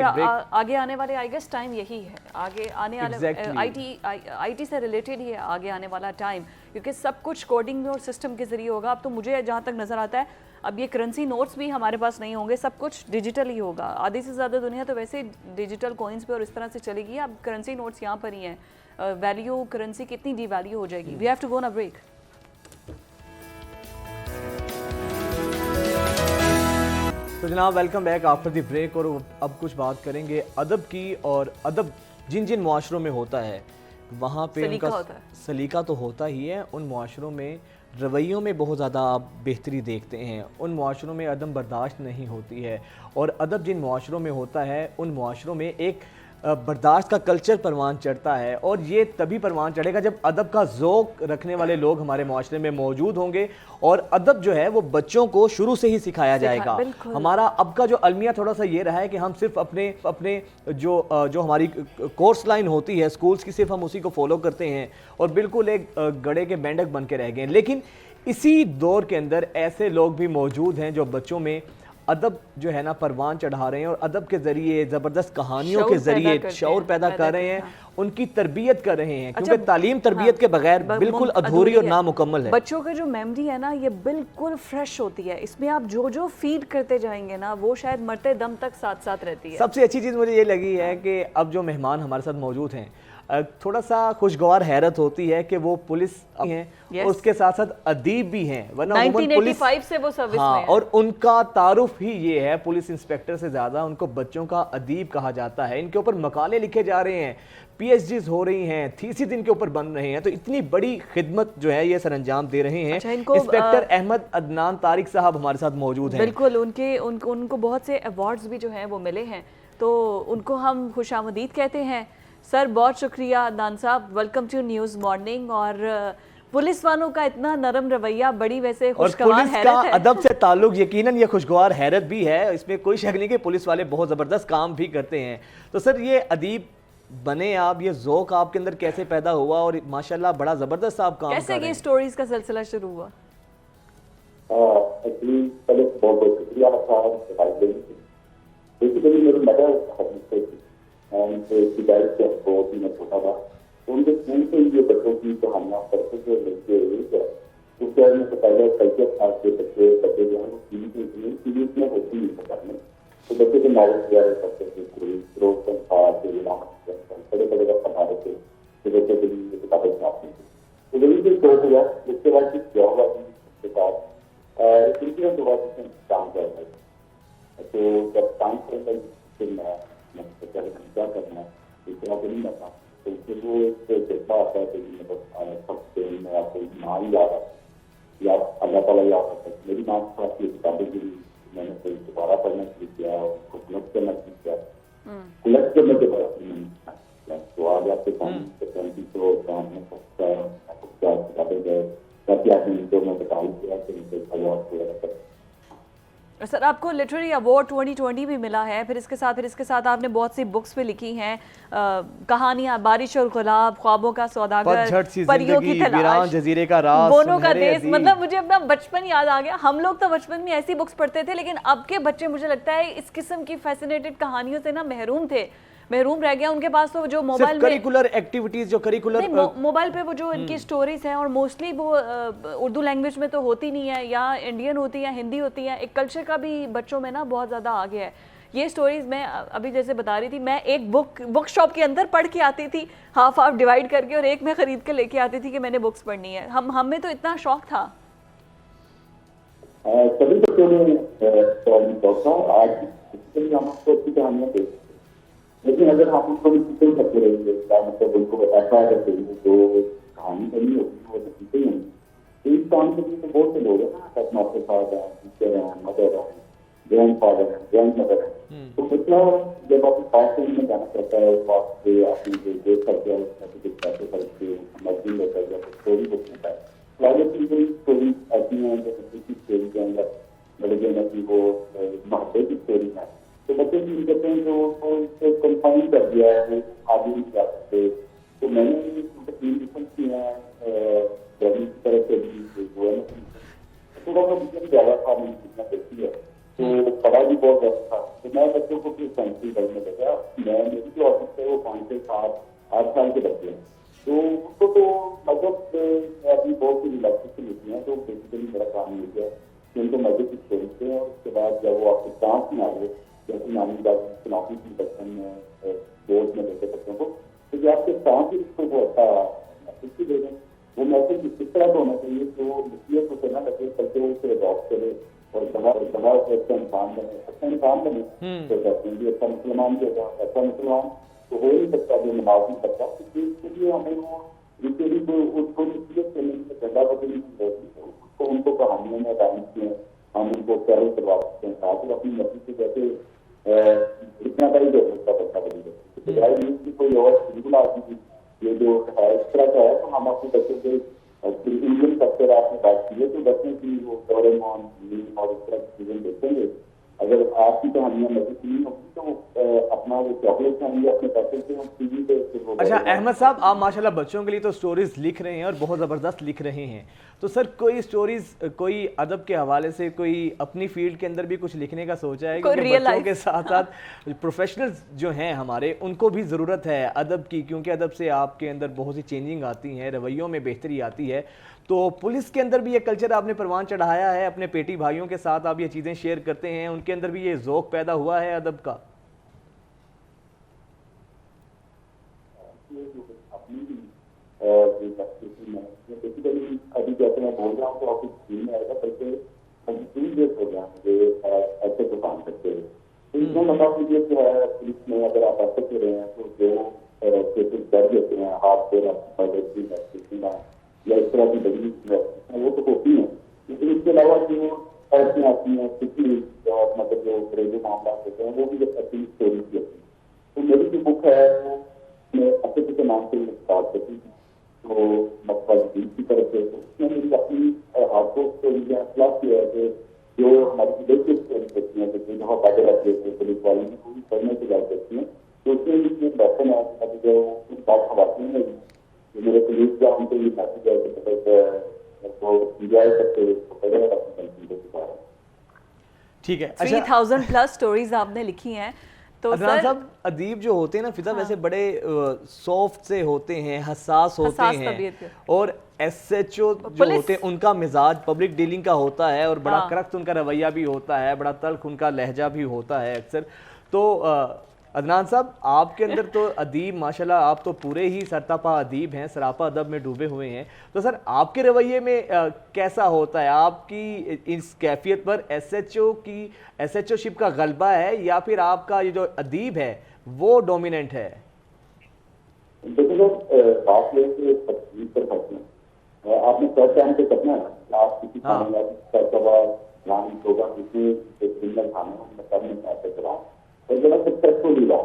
آگے آنے والے آئی گیس ٹائم یہی ہے، آگے آنے والے آئی ٹی سے ریلیٹڈ ہی ہے آگے آنے والا ٹائم، کیونکہ سب کچھ کوڈنگ میں اور سسٹم کے ذریعے ہوگا. اب تو مجھے جہاں تک نظر آتا ہے اب یہ کرنسی نوٹس بھی ہمارے پاس نہیں ہوں گے، سب کچھ ڈیجیٹل ہی ہوگا. آدھی سے زیادہ دنیا تو ویسے ڈیجیٹل کوئنس پہ اور اس طرح سے چلے گی. اب کرنسی نوٹس یہاں پر ہی ہیں، ویلیو کرنسی کتنی ڈی ویلیو ہو جائے گی. We have to go on a break. تو جناب welcome back after the break. اور اب کچھ بات کریں گے ادب کی. اور ادب جن جن معاشروں میں ہوتا ہے وہاں پہ ان کا سلیقہ تو ہوتا ہی ہے، ان معاشروں میں رویوں میں بہت زیادہ آپ بہتری دیکھتے ہیں، ان معاشروں میں عدم برداشت نہیں ہوتی ہے. اور ادب جن معاشروں میں ہوتا ہے ان معاشروں میں ایک برداشت کا کلچر پروان چڑھتا ہے. اور یہ تبھی پروان چڑھے گا جب ادب کا ذوق رکھنے والے لوگ ہمارے معاشرے میں موجود ہوں گے. اور ادب جو ہے وہ بچوں کو شروع سے ہی سکھایا جائے گا. ہمارا اب کا جو المیہ تھوڑا سا یہ رہا ہے کہ ہم صرف اپنے جو ہماری کورس لائن ہوتی ہے اسکولز کی، صرف ہم اسی کو فالو کرتے ہیں اور بالکل ایک گڑے کے مینڈک بن کے رہ گئے. لیکن اسی دور کے اندر ایسے لوگ بھی موجود ہیں جو بچوں میں ادب جو ہے نا پروان چڑھا رہے ہیں، اور ادب کے ذریعے زبردست کہانیوں کے ذریعے شعور پیدا کر رہے ہیں، ان کی تربیت کر رہے ہیں. کیونکہ تعلیم تربیت کے بغیر بالکل ادھوری اور نامکمل ہے. بچوں کا جو میموری ہے نا یہ بالکل فریش ہوتی ہے، اس میں آپ جو فیڈ کرتے جائیں گے نا وہ شاید مرتے دم تک ساتھ ساتھ رہتی ہے. سب سے اچھی چیز مجھے یہ لگی ہے کہ اب جو مہمان ہمارے ساتھ موجود ہیں تھوڑا سا خوشگوار حیرت ہوتی ہے کہ وہ پولیس ہیں اور اس کے ساتھ ساتھ ادیب بھی ہیں، ورنہ 1985 سے وہ سروس میں ہیں. اور ان کا تعارف ہی یہ ہے، پولیس انسپیکٹر سے زیادہ ان کو بچوں کا ادیب کہا جاتا ہے. ان کے اوپر مقالے لکھے جا رہے ہیں، پی ایچ ڈیز ہو رہی ہیں، تھیسز ان کے اوپر بن رہے ہیں. تو اتنی بڑی خدمت جو ہے یہ سر انجام دے رہے ہیں. انسپیکٹر احمد عدنان طارق صاحب ہمارے ساتھ موجود ہیں. بالکل، ان کو بہت سے ایوارڈز بھی جو ہیں وہ ملے ہیں، تو ان کو ہم خوش آمدید کہتے ہیں. سر بہت شکریہ عدنان صاحب، ویلکم ٹو نیوز مارننگ. اور پولیس والوں کا اتنا نرم رویہ بڑی ویسے خوشگوار حیرت ہے. اور پولیس کا ادب سے تعلق یقیناً یہ خوشگوار حیرت بھی ہے، اس میں کوئی شک نہیں کہ پولیس والے بہت زبردست کام بھی کرتے ہیں. تو سر یہ ادیب بنے آپ، یہ ذوق آپ کے اندر کیسے پیدا ہوا؟ اور ماشاءاللہ بڑا زبردست آپ کام کر رہے ہیں. کیسے یہ سٹوریز کا سلسلہ شروع ہوا؟ ایکچولی پہلے بہت بہت شکریہ آپ بیسیکلی میری مدر بہت ہی میں چھوٹا تھا تو ان کے اسکول سے یہ بچوں کی کہانیاں پڑھتے تھے لکھتے ہوئے. اس شہر میں سے پہلے کلچر خاص کے بچے جو ہیں وہ سیریز میں ہوتی نہیں تھا کرنے، تو بچے کے ناول وغیرہ پڑھتے تھے، روشن خاص بڑے بڑے کا پڑھا رہے تھے کہ بچے کے لیے کتابیں چھاپتی تھی. تو وہی سے شوق ہوا. اس کے بعد کیا ہوا اس کے بعد انسیڈنٹ ہوا جس میں کام کر رہا تھا. تو جب کام کرتا پھر میں کیا کرنا اس طرح سے نہیں کرنا، تو پھر وہ ایک جذبہ آتا ہے کہ مطلب سب سے میں آپ کو ماں ہی یاد آتا ہے یا اللہ تعالیٰ یاد آتا ہے. میری ماں کے ساتھ یہ کتابیں بھی میں نے پھر دوبارہ پڑھنا شروع کیا اور اس کو کلیکٹ کرنا شروع کیا. کلیکٹ کرنے کے بعد تو آج آپ کے سامنے کتابیں گئے کیا جو میں بتاؤں کیا کہ سر آپ کو لٹریری ایوارڈ 2020 بھی ملا ہے، پھر اس کے ساتھ آپ نے بہت سی بکس بھی لکھی ہیں، کہانیاں بارش اور گلاب، خوابوں کا سوداگر، پریوں کی تلاش، جزیرے کا راز، بونوں کا دیس. مطلب مجھے اپنا بچپن یاد آ گیا. ہم لوگ تو بچپن میں ایسی بکس پڑھتے تھے، لیکن اب کے بچے مجھے لگتا ہے اس قسم کی فیسینیٹڈ کہانیوں سے نا محروم رہ گیا. ان کے پاس تو جو موبائل میں کریکولر ایکٹیویٹیز جو کریکولر موبائل پہ وہ جو ان کی سٹوریز ہیں، اور موسٹلی وہ اردو لینگویج میں تو ہوتی نہیں ہے، یا انڈین ہوتی ہے، ہندی ہوتی ہے. ایک کلچر کا بھی بچوں میں نا بہت زیادہ آ گیا ہے. یہ سٹوریز میں ابھی جیسے بتا رہی تھی، میں ایک بک شاپ کے اندر پڑھ کے آتی تھی، ہاف ڈیوائڈ کر کے، اور ایک میں خرید کے لے کے آتی تھی کہ میں نے بکس پڑھنی ہے. ہمیں تو اتنا شوق تھا. سبھی بچوں نے آج ہم کو اچھی کہانیاں دیکھتے، لیکن اگر آپ اس کو بھی کرتے رہیں گے، مطلب ان کو ایسا کرتے ہیں تو کہانی تو نہیں ہوتی، وہ تو پیچھے ہی ہوں. کام کے لیے تو بہت سے لوگ ہیں نا, ہیڈ ماسٹر صاحب ہیں, ٹیچر ہیں, مدر ہیں, گرینڈ فادر ہیں, گرینڈ مدر ہیں. تو بچہ جب آپ پاس میں جانا چاہتا ہے اس وقت سے اپنی جو دیکھ کرتے ہیں اس میں سے کچھ پیسے خرچ کے مرضی لے کر یا اسٹوری بک لیتا ہے. پرائیویٹ کی اسٹوری ایسی ہیں جیسے کسی اسٹوری کے اندر بڑے جانے کی وہ محبت کی اسٹوری ہے, تو بچے کی کہتے ہیں جو کنفائن کر دیا ہے وہ آگے نہیں جا سکتے. تو میں نے تین قسم کی ہیں گورنمنٹ کی طرف سے بھی جو ہے تھوڑا سا مجھے زیادہ تھا میں جتنا دیکھی ہے تو پڑھا بھی بہت زیادہ تھا. تو میں بچوں کو پھر سائنسی پڑھنے لگا. میری جو آفس ہے وہ 5 سے 8 سال کے بچے ہیں, تو ان کو تو مذہب ابھی بہت سی ریلیکسیشن ہوتی ہیں, تو بیسیکلی میرا کام یہ ہے کہ ان کو مذہب کی چھوڑتے ہیں. اور اس کے بعد جب وہ آپ کے چانس میں آ گئے جیسے نانی بات چناوی کی بچپن میں بورڈ میں دیتے بچوں کو, تو جو آپ کے سانس بچوں کو اچھا میسج دے دیں. وہ میسج اس طرح کا ہونا چاہیے کہ وہ نصیحت کو نہ لگے بلکہ وہ اسے اڈاپٹ کرے اور بڑا اچھا انسان بنے. اچھا انسان بنے تو کہتے ہیں کہ اچھا مسلمان بھی ہوگا. اچھا مسلمان تو ہو ہی سکتا جو نماز نہیں کرتا, اس کے لیے ہمیں وہ ریچولی کو اس کو نصیحت کرنے کی جگہ بدلنے کی ضرورت ہے. اس کو ان کو کہانیوں میں ڈائن کیے ہم ان کو کیرل کروا سکتے ہیں تاکہ اپنی مرضی سے جیسے اتنا کا ہی جو کا بچہ بنی جائے. بجائے نیوز کی کوئی اور بالکل آتی یہ جو اس طرح کا ہے تو ہم اپنے بچوں کے انڈین سیکٹر آپ نے بات کی ہے تو بچوں کی وہ ڈورمون میم اور اس طرح کی چیزیں دیکھیں گے. اگر آپ کی کہانیاں مزید نہیں ہوگی تو وہ اپنا وہ چاکلیٹ کھائیں گے اپنے بچے سے ٹی وی پہ. اچھا احمد صاحب, آپ ماشاءاللہ بچوں کے لیے تو سٹوریز لکھ رہے ہیں اور بہت زبردست لکھ رہے ہیں, تو سر کوئی سٹوریز کوئی ادب کے حوالے سے کوئی اپنی فیلڈ کے اندر بھی کچھ لکھنے کا سوچا ہے؟ کیونکہ بچوں کے ساتھ ساتھ پروفیشنلز جو ہیں ہمارے ان کو بھی ضرورت ہے ادب کی, کیونکہ ادب سے آپ کے اندر بہت سی چینجنگ آتی ہیں, رویوں میں بہتری آتی ہے. تو پولیس کے اندر بھی یہ کلچر آپ نے پروان چڑھایا ہے, اپنے پیٹی بھائیوں کے ساتھ آپ یہ چیزیں شیئر کرتے ہیں, ان کے اندر بھی یہ ذوق پیدا ہوا ہے ادب کا؟ ابھی جیسے میں بول رہا ہوں تو آفس میں آئے گا بلکہ ڈیٹ ہو گیا مجھے ایسے تو کام کرتے ہیں. تو اس میں بتا دیجیے کہ پولیس میں اگر آپ ایسے کر رہے ہیں تو جو کیسز درج ہوتے ہیں ہاتھ پہ یا اس طرح کی بڑی وہ تو ہوتی ہیں, لیکن اس کے علاوہ جو ایسے آتی ہیں کسی مطلب جو گھریلو معاملات ہوتے ہیں وہ بھی اچھی اسٹوریز کی ہوتی ہیں. تو میری جو بک ہے وہ میں اچھے کے نام سے اسٹارٹ کرتی تھی تو مطلب کی طرف سے اس میں میری اپنی ہاتھ کو اسٹوریز خلاف کیا ہے کہ جو ہماری ریلیٹو اسٹوریز ہوتی ہیں جیسے جہاں باتیں رکھتے ہیں پولیس والے کی پوری پڑھنے کی جا سکتی ہیں. تو اس میں یہ لیسن ہے جو بات خواتین میں میرے پولیس کا ہم کو یہ میسج ہے کہ انجوائے کرتے ہوئے. ٹھیک ہے, 3000 پلس سٹوریز آپ نے لکھی ہیں. تو عدنان صاحب ادیب جو ہوتے ہیں نا فضا ویسے بڑے سافٹ سے ہوتے ہیں, حساس ہوتے ہیں, اور ایس ایچ او جو ہوتے ہیں ان کا مزاج پبلک ڈیلنگ کا ہوتا ہے اور بڑا کرخت ان کا رویہ بھی ہوتا ہے, بڑا تلخ ان کا لہجہ بھی ہوتا ہے اکثر. تو عدنان صاحب آپ کے اندر تو ادیب ماشاءاللہ آپ تو پورے ہی سرتاپا ادیب ہیں, سراپا ادب میں ڈوبے ہوئے ہیں. تو سر آپ کے رویے میں کیسا ہوتا ہے, آپ کی اس کیفیت پر ایس ایچ او شپ کا غلبہ ہے یا پھر آپ کا یہ جو ادیب ہے وہ ڈومیننٹ ہے؟ دیکھیں بات یہ کہ تقسیم پر کرنا آپ نے سر ٹائم پہ کرنا ہے. آپ کسی اور جو ہے سکسیسفل رہا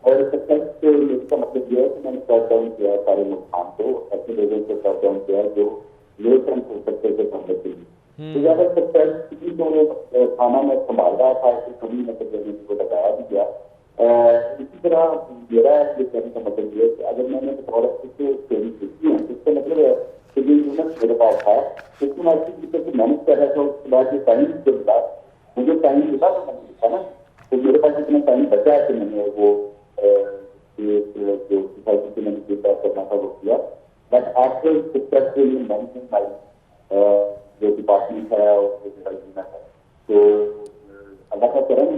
اور سکسیس کا مطلب یہ ہے کہ میں نے شٹ ڈاؤن کیا سارے نقصان کو ایسے لوگوں کو شٹ ڈاؤن کیا جو لو ٹرم ہو سکتے تھے سمجھنے کے لیے. تو زیادہ سکسیس کی تو کھانا میں سنبھال رہا تھا کہ کبھی مطلب جب کو لگایا بھی گیا. اسی طرح میرا یہ کہنے کا مطلب یہ ہے کہ اگر میں نے بطور اسٹوری لکھی ہے تو اس کا مطلب ہے کہ جو یونٹ میرے پاس تھا اس کو میں اچھی طریقے سے مینج کر رہا تھا. اس کے بعد یہ ٹائم جو ملا مجھے ٹائم ملا تو میں نے لکھا نا, تو میرے پاس اتنا ٹائم بچا ہے کہ میں نے وہ جو سوسائٹی سے میں نے جو کرنا تھا وہ کیا. بٹ آفٹر سکسیسفل مینجمنٹ مائی جو ڈپارٹمنٹ ہے اور جو ہے تو اللہ کا کرم.